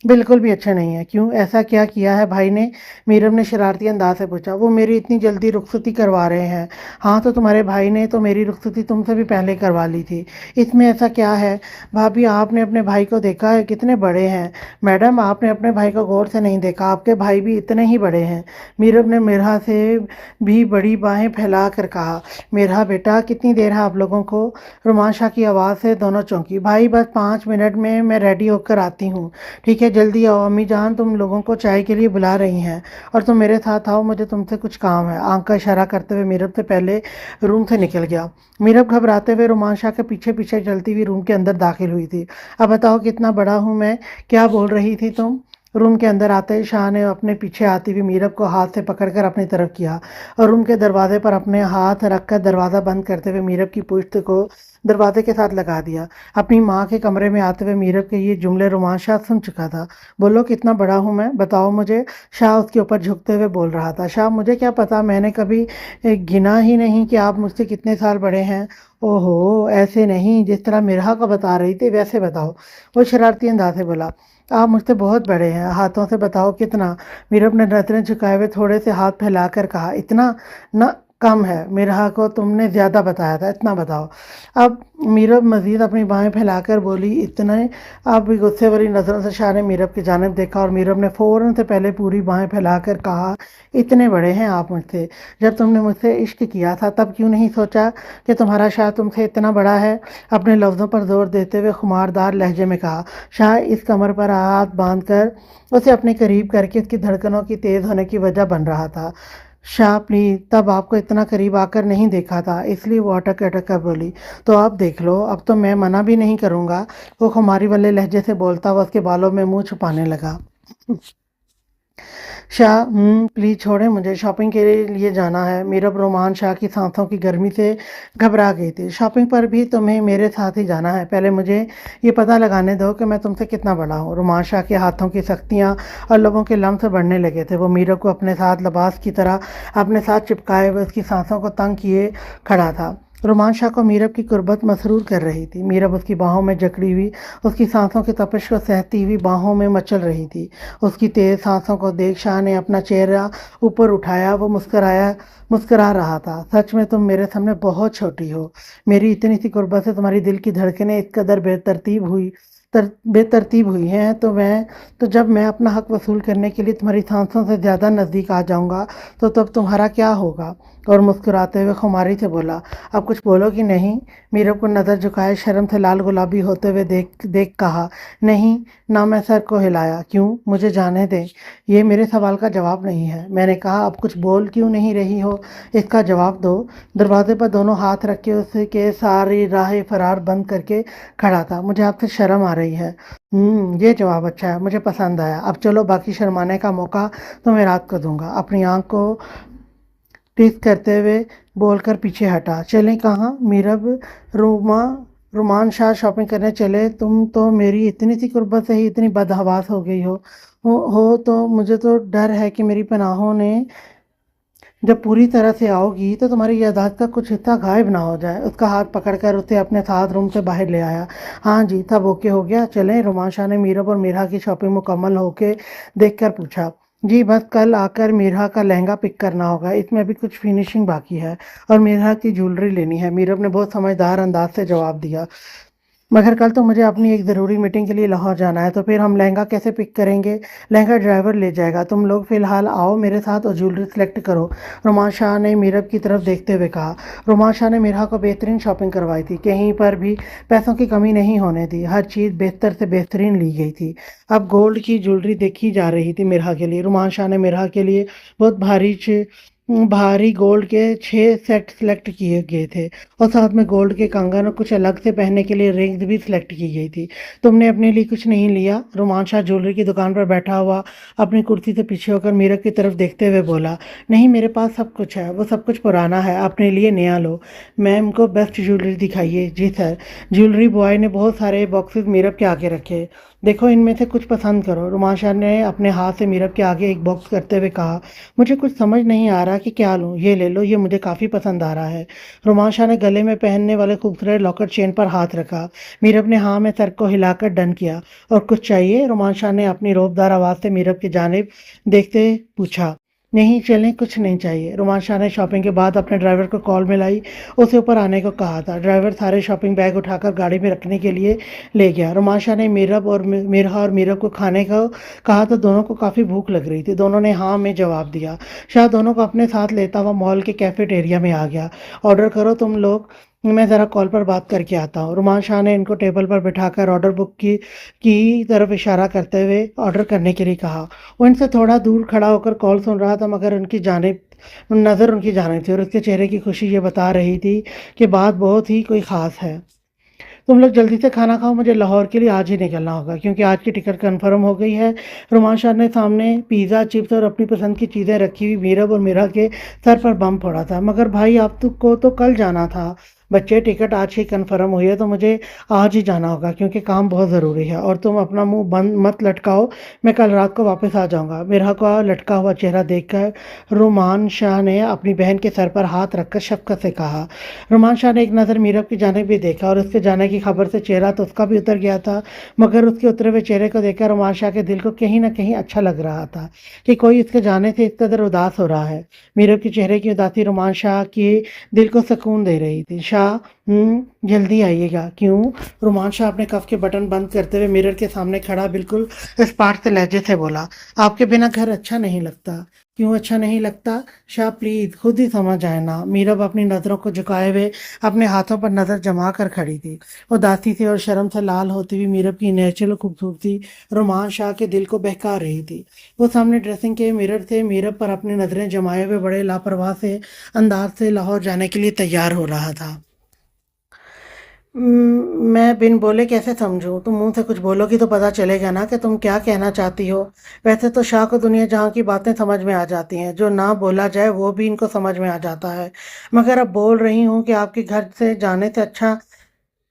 बिल्कुल भी अच्छा नहीं है। क्यों? ऐसा क्या किया है भाई ने? मीरब ने शरारती अंदाज से पूछा। वो मेरी इतनी जल्दी रुखसती करवा रहे हैं। हाँ, तो तुम्हारे भाई ने तो मेरी रुखसती तुमसे भी पहले करवा ली थी, इसमें ऐसा क्या है? भाभी, आपने अपने भाई को देखा है? कितने बड़े हैं। मैडम, आपने अपने भाई को गौर से नहीं देखा, आपके भाई भी इतने ही बड़े हैं। मीरब ने मेरा से भी बड़ी बाहें फैला कर कहा। मेरा बेटा, कितनी देर है आप लोगों को? रोमांशा की आवाज़ से दोनों चौंकी। भाई, बस 5 मिनट में मैं रेडी होकर आती हूँ। ठीक है, जल्दी आओ। अम्मी जान तुम लोगों को चाय के लिए बुला रही हैं, और तुम मेरे साथ आओ, मुझे तुमसे कुछ काम है। आंख का इशारा करते हुए मीरब से पहले रूम से निकल गया। मीरब घबराते हुए रोमांशा के पीछे पीछे चलती हुई रूम के अंदर दाखिल हुई थी। अब बताओ कितना बड़ा हूँ मैं? क्या बोल रही थी तुम? रूम के अंदर आते ही शाह ने अपने पीछे आती हुई मीरब को हाथ से पकड़कर अपनी तरफ किया और रूम के दरवाजे पर अपने हाथ रखकर दरवाज़ा बंद करते हुए मीरब की पुश्त को दरवाजे के साथ लगा दिया। अपनी माँ के कमरे में आते हुए मीरब के ये जुमले रोमान शाह सुन चुका था। बोलो कितना बड़ा हूँ मैं, बताओ मुझे। शाह उसके ऊपर झुकते हुए बोल रहा था। शाह, मुझे क्या पता, मैंने कभी गिना ही नहीं कि आप मुझसे कितने साल बड़े हैं। ओहो, ऐसे नहीं, जिस तरह मिरहा का बता रही थी वैसे बताओ। वो शरारती अंदाज से बोला। आप मुझसे बहुत बड़े हैं, हाथों से बताओ कितना। मीरब ने नजरें झुकाए हुए थोड़े से हाथ फैलाकर कहा, इतना ना। कम है, मिरहा को तुमने ज़्यादा बताया था, इतना बताओ। अब मीरब मज़ीद अपनी बाहें फैलाकर बोली, इतने। अब भी गुस्से भरी नज़रों से शाह ने मीरब की जानिब देखा और मीरब ने फ़ौरन से पहले पूरी बाहें फैलाकर कहा, इतने बड़े हैं आप मुझसे? जब तुमने मुझसे इश्क किया था तब क्यों नहीं सोचा कि तुम्हारा शाह तुमसे इतना बड़ा है? अपने लफ्ज़ों पर जोर देते हुए खुमारदार लहजे में कहा। शाह इस कमर पर हाथ बांध कर उसे अपने करीब करके उसकी धड़कनों की तेज़ होने की वजह बन रहा था। शाह प्लीज, तब आपको इतना करीब आकर नहीं देखा था, इसलिए वो अटक अटक कर बोली। तो अब देख लो, अब तो मैं मना भी नहीं करूँगा। वो खुमारी वाले लहजे से बोलता हुआ उसके बालों में मुंह छुपाने लगा। शाह, प्लीज़ छोड़ें मुझे, शॉपिंग के लिए जाना है। मीरब रोमान शाह की सांसों की गर्मी से घबरा गई थी। शॉपिंग पर भी तुम्हें मेरे साथ ही जाना है? पहले मुझे ये पता लगाने दो कि मैं तुमसे कितना बड़ा हूँ। रोमान शाह के हाथों की सख्तियाँ और लोगों के लम्स बढ़ने लगे थे। वो मीरब को अपने साथ लिबास की तरह अपने साथ चिपकाए हुए उसकी सांसों को तंग किए खड़ा था। रोमान शाह को मीरब की कुर्बत मसरूर कर रही थी। मीरब उसकी बाहों में जकड़ी हुई उसकी सांसों की तपिश को सहती हुई बाहों में मचल रही थी। उसकी तेज़ सांसों को देख शाह ने अपना चेहरा ऊपर उठाया। वो मुस्करा रहा था। सच में तुम मेरे सामने बहुत छोटी हो। मेरी इतनी सी कुर्बत से तुम्हारी दिल की धड़कनें इस कदर बेतरतीब हुई हैं तो जब मैं अपना हक वसूल करने के लिए तुम्हारी सांसों से ज़्यादा नज़दीक आ जाऊंगा तो तब तुम्हारा क्या होगा? और मुस्कुराते हुए खुमारी से बोला, अब कुछ बोलो कि नहीं? मीरब को नज़र झुकाए शर्म से लाल गुलाबी होते हुए देख देख कहा, नहीं। ना मैं सर को हिलाया। क्यों? मुझे जाने दें। ये मेरे सवाल का जवाब नहीं है। मैंने कहा, अब कुछ बोल क्यों नहीं रही हो, इसका जवाब दो। दरवाजे पर दोनों हाथ रख के उसके सारी राह फरार बंद करके खड़ा था। मुझे आपसे शर्म आ रही है। ये जवाब अच्छा है, मुझे पसंद आया। अब चलो, बाकी शर्माने का मौका तो मैं रात को दूंगा। अपनी आंख को टिस करते हुए बोलकर पीछे हटा। चलें कहाँ? मीरब रोमा रोमान शाह शॉपिंग करने चले? तुम तो मेरी इतनी सी कुर्बत से ही इतनी बदहवास हो गई हो तो मुझे तो डर है कि मेरी पनाहों ने जब पूरी तरह से आओगी तो तुम्हारी यादाश्त का कुछ हिस्सा गायब ना हो जाए। उसका हाथ पकड़कर उसे अपने साथ रूम से बाहर ले आया। हाँ जी, सब ओके हो गया, चलें? रोमान शाह ने मीरब और मीरा की शॉपिंग मुकम्मल होके देखकर पूछा। जी बस कल आकर मीरा का लहंगा पिक करना होगा, इसमें अभी कुछ फिनिशिंग बाकी है, और मीरा की ज्वेलरी लेनी है। मीरब ने बहुत समझदार अंदाज से जवाब दिया। मगर कल तो मुझे अपनी एक ज़रूरी मीटिंग के लिए लाहौर जाना है, तो फिर हम लहंगा कैसे पिक करेंगे? लहंगा ड्राइवर ले जाएगा। तुम लोग फ़िलहाल आओ मेरे साथ और ज्वेलरी सेलेक्ट करो। रोमान शाह ने मीरब की तरफ देखते हुए कहा। रोमान शाह ने मीरा को बेहतरीन शॉपिंग करवाई थी। कहीं पर भी पैसों की कमी नहीं होने दी। हर चीज़ बेहतर से बेहतरीन ली गई थी। अब गोल्ड की ज्वेलरी देखी जा रही थी मीरा के लिए। रोमान शाह ने मीरा के लिए बहुत भारी गोल्ड के 6 सेट सेलेक्ट किए गए थे, और साथ में गोल्ड के कंगन और कुछ अलग से पहनने के लिए रिंग्स भी सिलेक्ट की गई थी। तुमने अपने लिए कुछ नहीं लिया? रोमान शाह ज्वेलरी की दुकान पर बैठा हुआ अपनी कुर्सी से पीछे होकर मीरब की तरफ देखते हुए बोला, नहीं, मेरे पास सब कुछ है। वो सब कुछ पुराना है, अपने लिए नया लो। मैम को बेस्ट ज्वेलरी दिखाइए। जी सर। ज्वेलरी बॉय ने बहुत सारे बॉक्सेस मीरब के आगे रखे। देखो, इनमें से कुछ पसंद करो। रोमान शाह ने अपने हाथ से मीरब के आगे एक बॉक्स करते हुए कहा, मुझे कुछ समझ नहीं आ रहा कि क्या लूँ। ये ले लो, ये मुझे काफ़ी पसंद आ रहा है। रोमान शाह ने गले में पहनने वाले खूबसूरत लॉकेट चेन पर हाथ रखा। मीरब ने हाँ में सर को हिलाकर डन किया। और कुछ चाहिए? रोमान शाह ने अपनी रौबदार आवाज़ से मीरब की जानिब देखते पूछा। नहीं, चलें, कुछ नहीं चाहिए। रोमान शाह ने शॉपिंग के बाद अपने ड्राइवर को कॉल मिलाई, उसे ऊपर आने को कहा था। ड्राइवर सारे शॉपिंग बैग उठाकर गाड़ी में रखने के लिए ले गया। रोमान शाह ने मीरा और मीरब को खाने को कहा तो दोनों को काफ़ी भूख लग रही थी। दोनों ने हाँ में जवाब दिया। शाह दोनों को अपने साथ लेता हुआ मॉल के कैफेटेरिया में आ गया। ऑर्डर करो तुम लोग, मैं ज़रा कॉल पर बात करके आता हूँ। रोमान शाह ने इनको टेबल पर बिठाकर ऑर्डर बुक की तरफ इशारा करते हुए ऑर्डर करने के लिए कहा। वो इनसे थोड़ा दूर खड़ा होकर कॉल सुन रहा था, मगर उनकी जानिब थी, और उसके चेहरे की खुशी ये बता रही थी कि बात बहुत ही कोई ख़ास है। तुम लोग जल्दी से खाना खाओ, मुझे लाहौर के लिए आज ही निकलना होगा, क्योंकि आज की टिकट कंफर्म हो गई है। रोमान शाह ने सामने पिज़्ज़ा, चिप्स और अपनी पसंद की चीज़ें रखी हुई मीरब और मीरा के सर पर बम फोड़ा था। मगर भाई, आप को तो कल जाना था। बच्चे टिकट आज ही कन्फर्म हुई है तो मुझे आज ही जाना होगा क्योंकि काम बहुत ज़रूरी है और तुम अपना मुंह बंद मत लटकाओ, मैं कल रात को वापस आ जाऊंगा। मिरहा का लटका हुआ चेहरा देखकर रुमान शाह ने अपनी बहन के सर पर हाथ रखकर शफकत से कहा। रुमान शाह ने एक नज़र मीरब की जानिब भी देखा और उसके जाने की खबर से चेहरा तो उसका भी उतर गया था, मगर उसके उतरे हुए चेहरे को देखकर रुमान शाह के दिल को कहीं ना कहीं अच्छा लग रहा था कि कोई इसके जाने से इस कदर उदास हो रहा है। मीरब के चेहरे की उदासी रुमान शाह के दिल को सुकून दे रही थी। शाह, जल्दी आइएगा। क्यों? रुमान शाह अपने कफ के बटन बंद करते हुए मिरर के सामने खड़ा बिल्कुल स्पार्ट से लहजे से बोला, आपके बिना घर अच्छा नहीं लगता। क्यों अच्छा नहीं लगता? शाह प्लीज खुद ही समझ आए ना। मीरब अपनी नज़रों को झुकाए हुए अपने हाथों पर नज़र जमा कर खड़ी थी। उदासी से और शर्म से लाल होती हुई मीरब की नेचुरल खूबसूरती रुमान शाह के दिल को बहका रही थी। वो सामने ड्रेसिंग के मिरर से मीरब पर अपनी नज़रें जमाए हुए बड़े लापरवाह से अंदाज से लाहौर जाने के लिए तैयार हो रहा था। मैं बिन बोले कैसे समझूं? तुम मुंह से कुछ बोलोगी तो पता चलेगा ना कि तुम क्या कहना चाहती हो। वैसे तो शाह को दुनिया जहां की बातें समझ में आ जाती हैं, जो ना बोला जाए वो भी इनको समझ में आ जाता है। मगर अब बोल रही हूँ कि आपके घर से जाने से अच्छा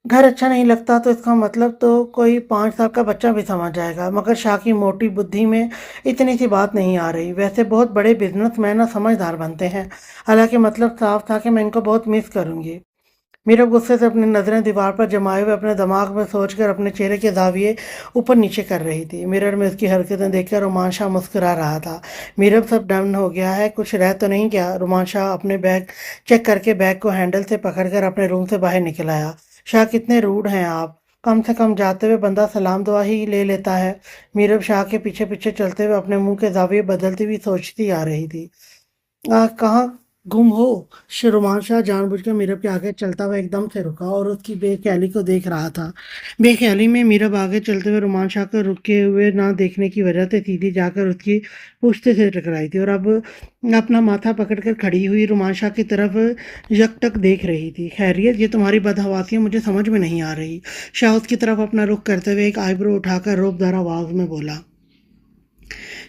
घर अच्छा नहीं लगता तो इसका मतलब तो कोई 5 साल का बच्चा भी समझ जाएगा। मगर शाह की मोटी बुद्धि में इतनी सी बात नहीं आ रही। वैसे बहुत बड़े बिजनेसमैन और समझदार बनते हैं। हालांकि मतलब साफ था कि मैं इनको बहुत मिस करूंगी। मीरा गुस्से से अपनी नज़रें दीवार पर जमाए हुए अपने दिमाग में सोचकर अपने चेहरे के जाविये ऊपर नीचे कर रही थी। मिरर में उसकी हरकतें देखकर रोमांशा मुस्कुरा रहा था। मीरब सब डन हो गया है, कुछ रह तो नहीं गया? रोमांशा अपने बैग चेक करके बैग को हैंडल से पकड़कर अपने रूम से बाहर निकल आया। शाह कितने रूड हैं आप, कम से कम जाते हुए बंदा सलाम दुआ ही ले लेता है। मीरब शाह के पीछे पीछे चलते हुए अपने मुंह के जाविये बदलती हुई सोचती आ रही थी। कहाँ गुम हो? शुरुमान शाह जानबूझकर मीरब के आगे चलता हुआ एकदम से रुका और उसकी बेख्याली को देख रहा था। बेख्याली में मीरब आगे चलते हुए रुमान शाह को रुके हुए ना देखने की वजह से सीधी जाकर उसकी पुश्त से टकराई थी और अब अपना माथा पकड़कर खड़ी हुई रुमान शाह की तरफ यकटक देख रही थी। खैरियत, ये तुम्हारी बदहवासियाँ मुझे समझ में नहीं आ रही। शाह उसकी तरफ अपना रुख करते हुए एक आईब्रो उठाकर रोबदार आवाज में बोला,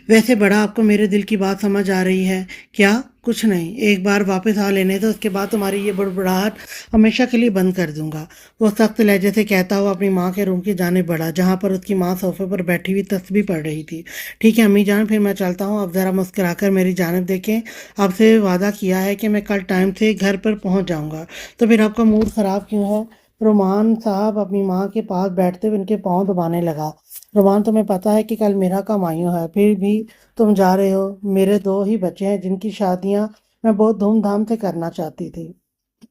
वैसे बड़ा आपको मेरे दिल की बात समझ आ रही है क्या? कुछ नहीं, एक बार वापस आ लेने तो उसके बाद तुम्हारी ये बुड़बुड़ाहट हमेशा के लिए बंद कर दूंगा। वो सख्त लहजे से कहता हुआ अपनी माँ के रूम की जाने बढ़ा, जहाँ पर उसकी माँ सोफे पर बैठी हुई तस्बीह पढ़ रही थी। ठीक है अम्मी जान, फिर मैं चलता हूँ। अब ज़रा मुस्कुराकर मेरी जानिब देखें। आपसे वादा किया है कि मैं कल टाइम से घर पर पहुँच जाऊँगा, तो फिर आपका मूड ख़राब क्यों है? रुमान साहब अपनी माँ के पास बैठते हुए उनके पाँव दबाने लगा। रुमान, तुम्हें पता है कि कल मेरा का मायूं है, फिर भी तुम जा रहे हो। मेरे 2 ही बच्चे हैं जिनकी शादियां मैं बहुत धूमधाम से करना चाहती थी।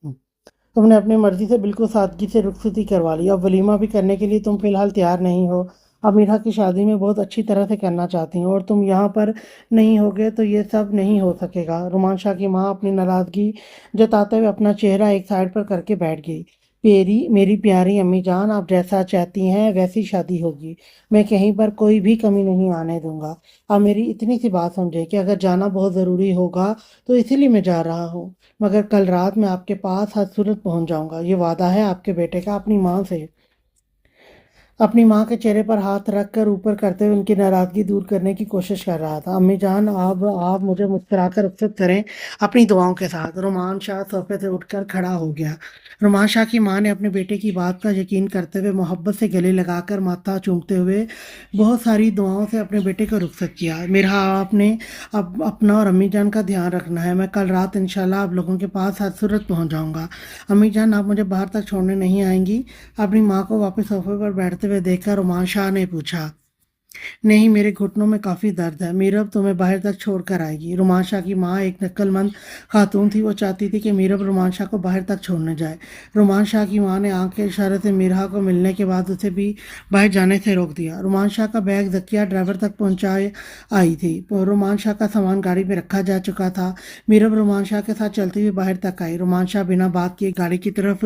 तुमने अपनी मर्जी से बिल्कुल सादगी से रुखसती करवा ली। अब वलीमा भी करने के लिए तुम फिलहाल तैयार नहीं हो। अमीरा की शादी में बहुत अच्छी तरह से करना चाहती हूँ और तुम यहाँ पर नहीं होगे तो ये सब नहीं हो सकेगा। रुमान शाह की माँ अपनी नाराज़गी जताते हुए अपना चेहरा एक साइड पर करके बैठ गई। मेरी प्यारी अम्मी जान, आप जैसा चाहती हैं वैसी शादी होगी। मैं कहीं पर कोई भी कमी नहीं आने दूंगा। आप मेरी इतनी सी बात समझे कि अगर जाना बहुत ज़रूरी होगा तो इसीलिए मैं जा रहा हूँ, मगर कल रात मैं आपके पास हर सूरत पहुँच जाऊँगा। ये वादा है आपके बेटे का अपनी माँ से। अपनी माँ के चेहरे पर हाथ रख कर ऊपर करते हुए उनकी नाराज़गी दूर करने की कोशिश कर रहा था। अम्मी जान, आप मुझे मुस्कुराकर रुखसत करें अपनी दुआओं के साथ। रुमान शाह सोफे से उठकर खड़ा हो गया। रुमान शाह की माँ ने अपने बेटे की बात का यकीन करते हुए मोहब्बत से गले लगाकर माथा चूमते हुए बहुत सारी दुआओं से अपने बेटे को रुखसत किया। मेरा आपने अब अपना और अम्मी जान का ध्यान रखना है। मैं कल रात इंशाल्लाह आप लोगों के पास हर सूरत पहुँच जाऊँगा। अम्मी जान, आप मुझे बाहर तक छोड़ने नहीं आएंगी? अपनी माँ को वापस सोफे पर बैठते हुए देखकर रुमान शाह ने पूछा। नहीं, मेरे घुटनों में काफ़ी दर्द है। मीरब तुम्हें बाहर तक छोड़कर आएगी। रुमान शाह की माँ एक नक्लमंद खातून थी। वो चाहती थी कि मीरब रुमान शाह को बाहर तक छोड़ने जाए। रुमान शाह की माँ ने आंख के इशारे से मीरहा को मिलने के बाद उसे भी बाहर जाने से रोक दिया। रुमान शाह का बैग जकिया ड्राइवर तक पहुँचाए आई थी। रुमान शाह का सामान गाड़ी में रखा जा चुका था। मीरब रुमान शाह के साथ चलती हुई बाहर तक आई। रुमान शाह बिना बात किए गाड़ी की तरफ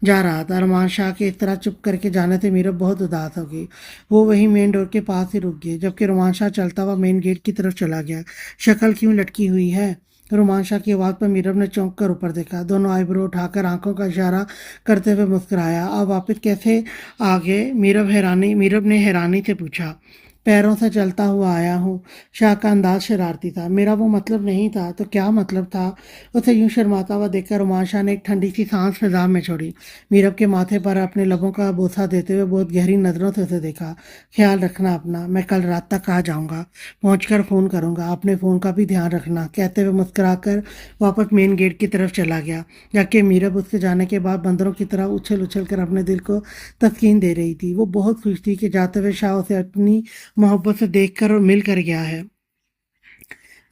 जा रहा था। रुमान शाह के इस तरह चुप करके जाने से मीरब बहुत उदास हो गई। वो वही मेन डोर के पास ही रुक गई, जबकि रुमान शाह चलता हुआ मेन गेट की तरफ चला गया। शक्ल क्यों लटकी हुई है? रुमान शाह की आवाज़ पर मीरब ने चौंक कर ऊपर देखा। दोनों आईब्रो उठाकर आंखों का इशारा करते हुए मुस्कुराया। आप वापस कैसे आ गए? मीरब ने हैरानी से पूछा। पैरों से चलता हुआ आया हूँ। शाह का अंदाज शरारती था। मेरा वो मतलब नहीं था तो क्या मतलब था? उसे यूं शर्माता हुआ देखकर रोमान शाह ने एक ठंडी सी सांस फिजा में छोड़ी। मीरब के माथे पर अपने लबों का बोसा देते हुए बहुत गहरी नजरों से उसे देखा। ख्याल रखना अपना, मैं कल रात तक आ जाऊंगा, पहुंचकर फोन करूंगा, अपने फोन का भी ध्यान रखना, कहते हुए मुस्कुराकर वापस मेन गेट की तरफ चला गया। जबकि मीरब उसके जाने के बाद बंदरों की तरह उछल उछल कर अपने दिल को तस्कीन दे रही थी। वो बहुत खुश थी कि जाते हुए शाह उसे अपनी मोहब्बत से देखकर और मिल कर गया है।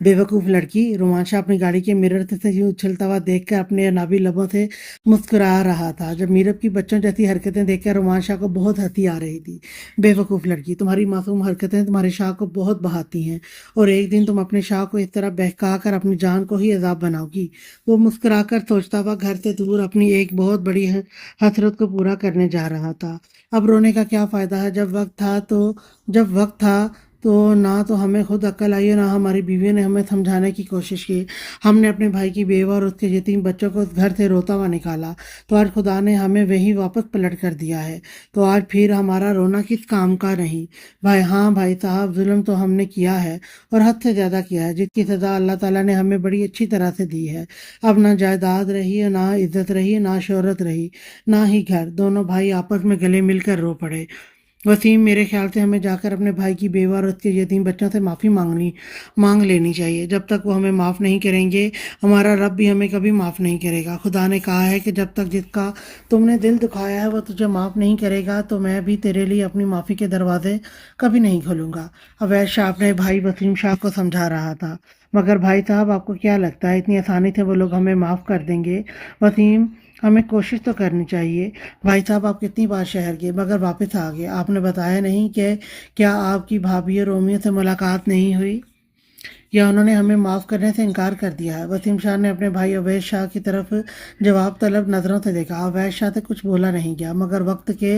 बेवकूफ़ लड़की, रोमांशा अपनी गाड़ी के मिरर से यूं उछलता हुआ देखकर अपने अनाबी लबों से मुस्कुरा रहा था। जब मीरब की बच्चों जैसी हरकतें देखकर रोमांशा को बहुत हंसी आ रही थी। बेवकूफ़ लड़की, तुम्हारी मासूम हरकतें तुम्हारे शाह को बहुत बहाती हैं और एक दिन तुम अपने शाह को इस तरह बहका कर अपनी जान को ही अजाब बनाओगी। वो मुस्कुराकर सोचता हुआ घर से दूर अपनी एक बहुत बड़ी हसरत को पूरा करने जा रहा था। अब रोने का क्या फ़ायदा है? जब वक्त था तो ना तो हमें खुद अक्ल आई और ना हमारी बीवियों ने हमें समझाने की कोशिश की। हमने अपने भाई की बेवा और उसके यतीम बच्चों को उस घर से रोता हुआ निकाला, तो आज खुदा ने हमें वही वापस पलट कर दिया है। तो आज फिर हमारा रोना किस काम का नहीं? भाई, हाँ भाई साहब, जुल्म तो हमने किया है और हद से ज़्यादा किया है, जिसकी सज़ा अल्लाह ताला ने हमें बड़ी अच्छी तरह से दी है। अब ना जायदाद रही, ना इज्जत रही, ना शोहरत रही, ना ही घर। दोनों भाई आपस में गले मिलकर रो पड़े। वसीम, मेरे ख्याल से हमें जाकर अपने भाई की बेवा और उसके यतीम बच्चों से माफ़ी मांग लेनी चाहिए। जब तक वो हमें माफ़ नहीं करेंगे, हमारा रब भी हमें कभी माफ़ नहीं करेगा। खुदा ने कहा है कि जब तक जिसका तुमने दिल दुखाया है वो तुझे माफ़ नहीं करेगा, तो मैं भी तेरे लिए अपनी माफ़ी के दरवाजे कभी नहीं खोलूँगा। अवैध शाह अपने भाई वसीम शाह को समझा रहा था। मगर भाई साहब, आपको क्या लगता है इतनी आसानी से वो लोग हमें माफ़ कर देंगे? वसीम, हमें कोशिश तो करनी चाहिए। भाई साहब, आप कितनी बार शहर गए मगर वापस आ गए? आपने बताया नहीं कि क्या आपकी भाभी और रोमियो से मुलाकात नहीं हुई, या उन्होंने हमें माफ़ करने से इनकार कर दिया है? वसीम शाह ने अपने भाई अवैध शाह की तरफ जवाब तलब नज़रों से देखा। अवैध शाह से कुछ बोला नहीं गया, मगर वक्त के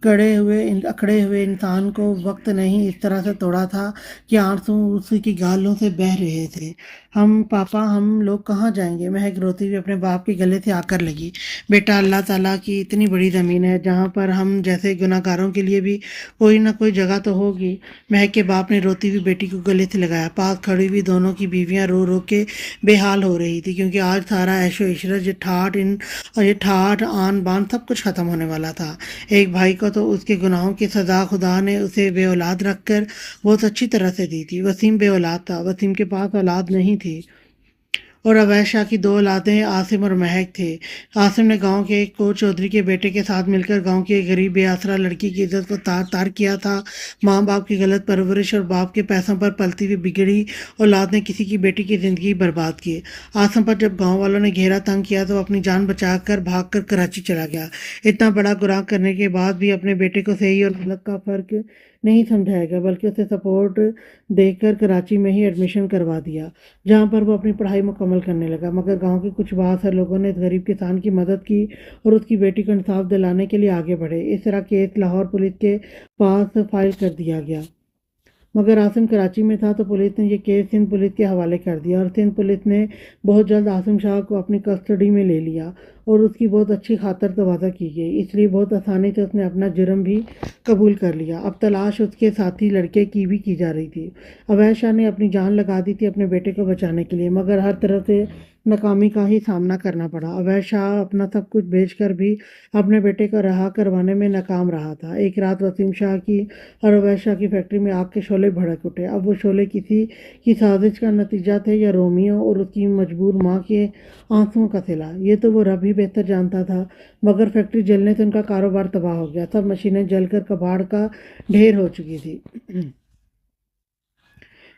अकड़े हुए इंसान को वक्त नहीं इस तरह से तोड़ा था कि आंसू उसी की गालों से बह रहे थे। हम लोग कहाँ जाएंगे? महक रोती हुई अपने बाप के गले से आकर लगी। बेटा, अल्लाह ताला की इतनी बड़ी ज़मीन है जहाँ पर हम जैसे गुनाहगारों के लिए भी कोई ना कोई जगह तो होगी। महक के बाप ने रोती हुई बेटी को गले से लगाया। पास खड़ी हुई दोनों की बीवियां रो रो के बेहाल हो रही थी, क्योंकि आज सारा ऐशो इशरत, ये ठाठ आन बान सब कुछ खत्म होने वाला था। एक भाई को तो उसके गुनाहों की सजा खुदा ने उसे बे औलाद रखकर बहुत अच्छी तरह से दी थी। वसीम बे औलाद था, वसीम के पास औलाद नहीं थी। और अवैध शाह की दो औलादें आसिम और महक थे। आसिम ने गांव के एक कोच चौधरी के बेटे के साथ मिलकर गांव की एक गरीब बेआसरा लड़की की इज्जत को तार तार किया था। माँ बाप की गलत परवरिश और बाप के पैसों पर पलती हुई बिगड़ी औलाद ने किसी की बेटी की जिंदगी बर्बाद की। आसिम पर जब गांव वालों ने घेरा तंग किया तो अपनी जान बचाकर भागकर कराची चला गया। इतना बड़ा गुनाह करने के बाद भी अपने बेटे को सही और गलत का फर्क नहीं समझाया गया, बल्कि उसे सपोर्ट देकर कराची में ही एडमिशन करवा दिया, जहाँ पर वो अपनी पढ़ाई मुकम्मल करने लगा। मगर गांव के कुछ बासर लोगों ने इस गरीब किसान की मदद की और उसकी बेटी को इंसाफ दिलाने के लिए आगे बढ़े। इस तरह केस लाहौर पुलिस के पास फाइल कर दिया गया। मगर आसिम कराची में था तो पुलिस ने ये केस सिंध पुलिस के हवाले कर दिया और सिंध पुलिस ने बहुत जल्द आसिम शाह को अपनी कस्टडी में ले लिया और उसकी बहुत अच्छी खातर तवाज़ा की गई। इसलिए बहुत आसानी से उसने अपना जुर्म भी कबूल कर लिया। अब तलाश उसके साथी लड़के की भी की जा रही थी। अवैध शाह ने अपनी जान लगा दी थी अपने बेटे को बचाने के लिए, मगर हर तरह से नाकामी का ही सामना करना पड़ा। अवैध शाह अपना सब कुछ बेचकर भी अपने बेटे को रहा करवाने में नाकाम रहा था। एक रात वसीम शाह की और अवैध शाह की फैक्ट्री में आग के शोले भड़क उठे। अब वो शोले किसी की साजिश का नतीजा थे या रोमियो और उसकी मजबूर माँ के आंसुओं का सिला, ये तो वो रब ही बेहतर जानता था। मगर फैक्ट्री जलने से उनका कारोबार तबाह हो गया। सब मशीनें जलकर कबाड़ का ढेर हो चुकी थी।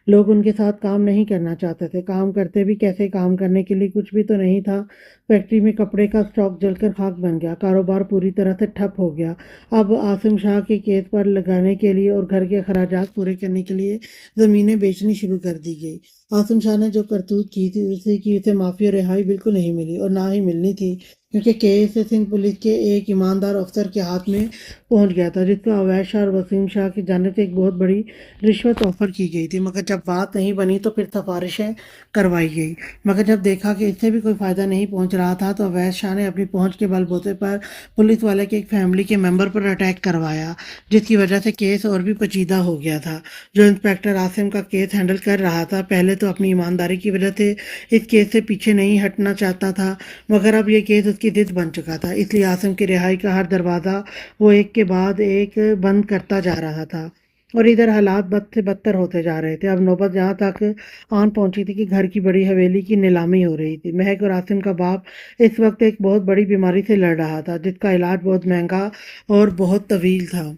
लोग उनके साथ काम नहीं करना चाहते थे। काम करते भी कैसे? काम करने के लिए कुछ भी तो नहीं था। फैक्ट्री में कपड़े का स्टॉक जलकर खाक बन गया। कारोबार पूरी तरह से ठप हो गया। अब आसिम शाह के केस पर लगाने के लिए और घर के अखराजात पूरे करने के लिए ज़मीनें बेचनी शुरू कर दी गई। आसिम शाह ने जो करतूत की थी उसे माफ़ी और रिहाई बिल्कुल नहीं मिली और ना ही मिलनी थी, क्योंकि केस सिंध पुलिस के एक ईमानदार अफसर के हाथ में पहुंच गया था, जिसको अवैध शाह और वसीम शाह की जानिब से एक बहुत बड़ी रिश्वत ऑफर की गई थी। मगर जब बात नहीं बनी तो फिर सिफारिशें करवाई गई। मगर जब देखा कि इससे भी कोई फ़ायदा नहीं पहुंच रहा था, तो अवैध शाह ने अपनी पहुंच के बलबूते पर पुलिस वाले के एक फैमिली के मेंबर पर अटैक करवाया, जिसकी वजह से केस और भी पेचीदा हो गया था। जो इंस्पेक्टर आसिम का केस हैंडल कर रहा था, पहले तो अपनी ईमानदारी की वजह से इस केस से पीछे नहीं हटना चाहता था, मगर अब ये केस उसकी जिद बन चुका था। इसलिए आसिम की रिहाई का हर दरवाज़ा वो एक के बाद एक बंद करता जा रहा था। और इधर हालात बद से बदतर होते जा रहे थे। अब नौबत यहाँ तक आन पहुंची थी कि घर की बड़ी हवेली की नीलामी हो रही थी। महक और आसिम का बाप इस वक्त एक बहुत बड़ी बीमारी से लड़ रहा था, जिसका इलाज बहुत महंगा और बहुत तवील था,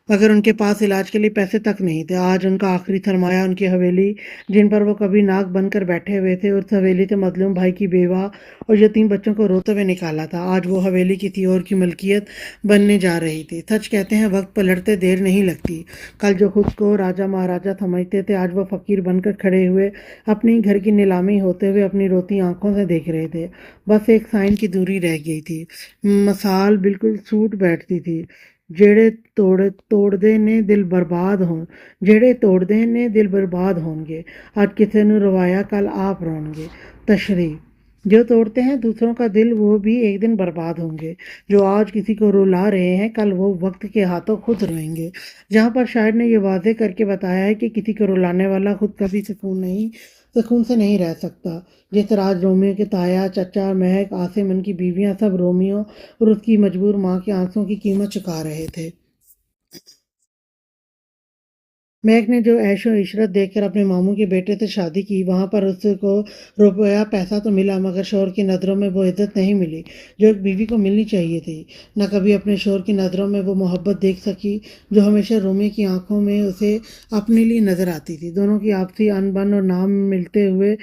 मगर उनके पास इलाज के लिए पैसे तक नहीं थे। आज उनका आखिरी सरमाया उनकी हवेली, जिन पर वो कभी नाक बनकर बैठे हुए थे, उस हवेली से मजलूम भाई की बेवा और यतीम बच्चों को रोते हुए निकाला था। आज वो हवेली किसी और की मलकियत बनने जा रही थी। सच कहते हैं, वक्त पलटते देर नहीं लगती। कल जो खुद को राजा महाराजा समझते थे, आज वो फकीर बनकर खड़े हुए अपनी घर की नीलामी होते हुए अपनी रोती आंखों से देख रहे थे। बस एक साइन की दूरी रह गई थी। मसाल बिल्कुल सूट बैठती थी। ਜਿਹੜੇ ਤੋੜਦੇ ਨੇ ਦਿਲ ਬਰਬਾਦ ਹੋਣ ਜਿਹੜੇ ਤੋੜਦੇ ਨੇ ਦਿਲ बर्बाद होंगे। आज किसी ने रवाया, कल आप रोएंगे। तशरीह, जो तोड़ते हैं दूसरों का दिल, वो भी एक दिन बर्बाद होंगे। जो आज किसी को रुला रहे हैं, कल वो वक्त के हाथों खुद रोएंगे। जहाँ पर शायर ने ये वाजे करके बताया है कि किसी को रुलाने वाला खुद कभी सुकून से नहीं रह सकता। जिस तरह आज रोमियो के ताया, चचा, महक, आसिम, उनकी बीवियां सब रोमियो और उसकी मजबूर माँ के आंसुओं की कीमत चुका रहे थे। महक ने जो ऐशो इशरत देखकर अपने मामू के बेटे से शादी की, वहाँ पर उसको रुपया पैसा तो मिला, मगर शोहर की नज़रों में वो इज्जत नहीं मिली जो एक बीवी को मिलनी चाहिए थी। न कभी अपने शोहर की नज़रों में वो मोहब्बत देख सकी जो हमेशा रोमी की आंखों में उसे अपने लिए नज़र आती थी। दोनों की आपसी अनबन और ना मिलते हुए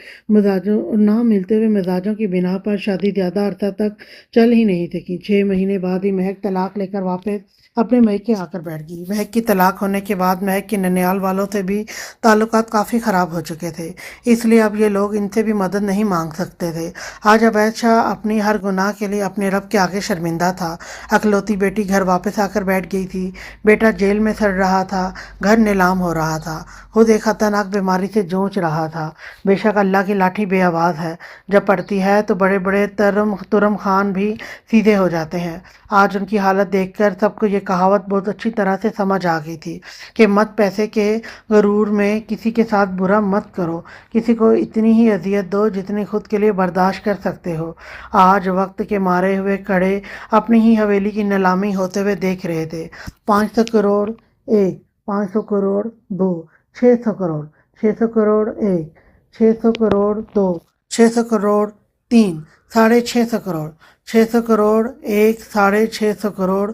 मिजाजों की बिना पर शादी ज़्यादा अरसा तक चल ही नहीं सकी। 6 महीने बाद ही महक तलाक लेकर वापस अपने मैके आकर बैठ गई। महक की तलाक होने के बाद महक के ननियाल वालों से भी ताल्लुकात काफ़ी ख़राब हो चुके थे, इसलिए अब ये लोग इनसे भी मदद नहीं मांग सकते थे। आज अवैध शाह अपनी हर गुनाह के लिए अपने रब के आगे शर्मिंदा था। अकलौती बेटी घर वापस आकर बैठ गई थी। बेटा जेल में सड़ रहा था, घर नीलाम हो रहा था, खुद एक खतरनाक बीमारी से जूझ रहा था। बेशक अल्लाह की लाठी बेआवाज़ है, जब पड़ती है तो बड़े बड़े तुरम खान भी सीधे हो जाते हैं। आज उनकी हालत देखकर सबको ये कहावत बहुत अच्छी तरह से समझ आ गई थी कि मत पैसे के गरूर में किसी के साथ बुरा मत करो, किसी को इतनी ही अजियत दो जितनी खुद के लिए बर्दाश्त कर सकते हो। आज वक्त के मारे हुए कड़े अपनी ही हवेली की नीलामी होते हुए देख रहे थे। 500 करोड़ एक, 500 करोड़ दो, 600 करोड़, 600 करोड़ एक, 600 करोड़ दो, 600 करोड़ तीन, 650 करोड़, 600 करोड़ एक, 650 करोड़,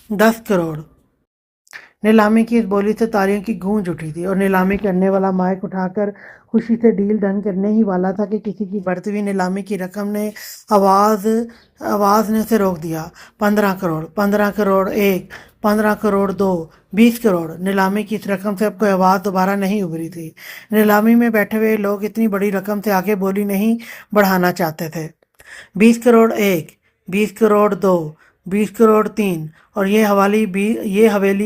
10 करोड़। नीलामी की इस बोली से तालियों की गूंज उठी थी और नीलामी करने वाला माइक उठाकर खुशी से डील डन करने ही वाला था कि किसी की बढ़ती हुई नीलामी की रकम ने आवाज़ ने उसे रोक दिया। 15 करोड़, 15 करोड़ एक, 15 करोड़ दो, 20 करोड़। नीलामी की इस रकम से अब कोई आवाज़ दोबारा नहीं उभरी थी। नीलामी में बैठे हुए लोग इतनी बड़ी रकम से आगे बोली नहीं बढ़ाना चाहते थे। 20 करोड़ एक, 20 करोड़ दो, 20 करोड़ तीन, और ये हवेली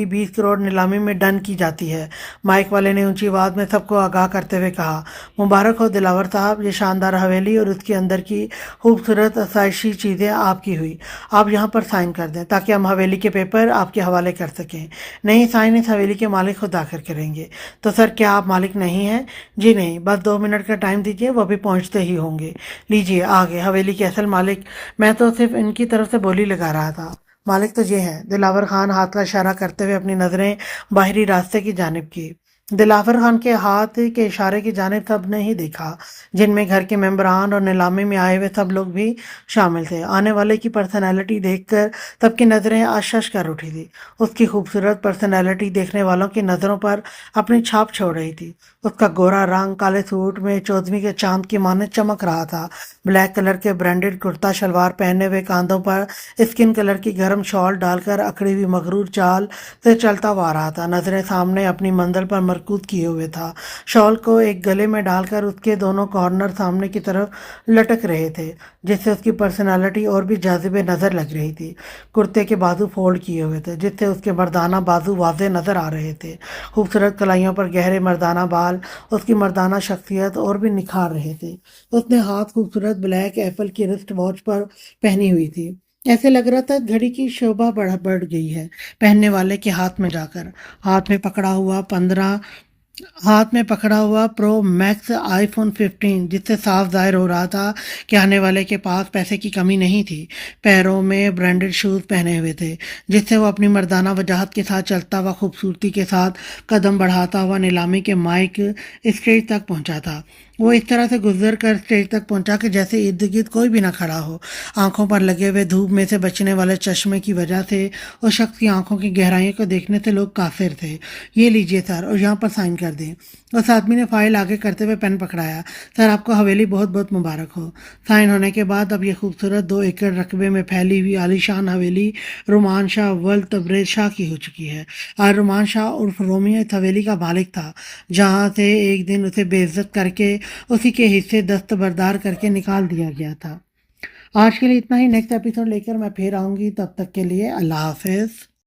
20 करोड़ नीलामी में डन की जाती है। माइक वाले ने ऊंची आवाज़ में सबको आगाह करते हुए कहा, मुबारक हो दिलावर साहब, ये शानदार हवेली और उसके अंदर की खूबसूरत आसाइशी चीज़ें आपकी हुई। आप यहाँ पर साइन कर दें ताकि हम हवेली के पेपर आपके हवाले कर सकें। नहीं, साइन इस हवेली के मालिक खुद आकर करेंगे। तो सर, क्या आप मालिक नहीं हैं? जी नहीं, बस 2 मिनट का टाइम दीजिए, वो भी पहुँचते ही होंगे। लीजिए आगे हवेली के असल मालिक। मैं तो सिर्फ इनकी तरफ से बोली लगा रहा था। मालिक तो ये हैं। दिलावर खान हाथ का इशारा करते हुए अपनी नज़रें बाहरी रास्ते की जानिब की। दिलावर खान के हाथ के इशारे की जानिब सब ने ही देखा, जिनमें घर के मेंबरान और नीलामी में आए हुए सब लोग भी शामिल थे। आने वाले की पर्सनैलिटी देखकर सबकी नज़रें आश्चर्य कर उठी थी। उसकी खूबसूरत पर्सनैलिटी देखने वालों की नज़रों पर अपनी छाप छोड़ रही थी। उसका गोरा रंग काले सूट में चौदहवीं के चांद की माने चमक रहा था। ब्लैक कलर के ब्रांडेड कुर्ता शलवार पहने हुए, कांधों पर स्किन कलर की गर्म शॉल डालकर अकड़ी हुई मगरूर चाल से चलता हुआ आ रहा था। नजरें सामने अपनी मंजिल पर مرکوز کیے ہوئے تھا، شال کو ایک گلے میں ڈال کر اس کے دونوں کارنر سامنے کی طرف لٹک رہے تھے، جس سے اس کی پرسنالٹی اور بھی جاذب نظر لگ رہی تھی۔ کرتے کے بازو فولڈ کیے ہوئے تھے، جس سے اس کے مردانہ بازو واضح نظر آ رہے تھے۔ خوبصورت کلائیوں پر گہرے مردانہ بال اس کی مردانہ شخصیت اور بھی نکھار رہے تھے۔ اس نے ہاتھ خوبصورت بلیک ایپل کی رسٹ واچ پر پہنی ہوئی تھی۔ ایسے لگ رہا تھا گھڑی کی شوبھا بڑھ گئی ہے پہننے والے کے ہاتھ میں جا کر۔ ہاتھ میں پکڑا ہوا پرو میکس آئی فون 15، جس سے صاف ظاہر ہو رہا تھا کہ آنے والے کے پاس پیسے کی کمی نہیں تھی۔ پیروں میں برانڈڈ شوز پہنے ہوئے تھے، جس سے وہ اپنی مردانہ وجاہت کے ساتھ چلتا ہوا خوبصورتی کے ساتھ قدم بڑھاتا ہوا نیلامی کے مائک اسٹیج تک پہنچا تھا۔ وہ اس طرح سے گزر کر اسٹیج تک پہنچا کہ جیسے ارد گرد کوئی بھی نہ کھڑا ہو۔ آنکھوں پر لگے ہوئے دھوپ میں سے بچنے والے چشمے کی وجہ سے اس شخص کی آنکھوں کی گہرائیوں کو دیکھنے سے لوگ قاصر تھے۔ یہ لیجئے سر، اور یہاں پر سائن کر دیں۔ اس آدمی نے فائل آگے کرتے ہوئے پین پکڑایا۔ سر، آپ کو حویلی بہت بہت مبارک ہو۔ سائن ہونے کے بعد اب یہ خوبصورت 2 ایکڑ رقبے میں پھیلی ہوئی عالیشان حویلی رومان شاہ ولد تبریز شاہ کی ہو چکی ہے۔ اور رومان شاہ عرف رومی اس حویلی کا مالک تھا، جہاں سے ایک دن اسے بے عزت کر کے اسی کے حصے دستبردار کر کے نکال دیا گیا تھا۔ آج کے لیے اتنا ہی۔ نیکسٹ ایپیسوڈ لے کر میں پھر آؤں گی، تب تک کے لیے اللہ حافظ۔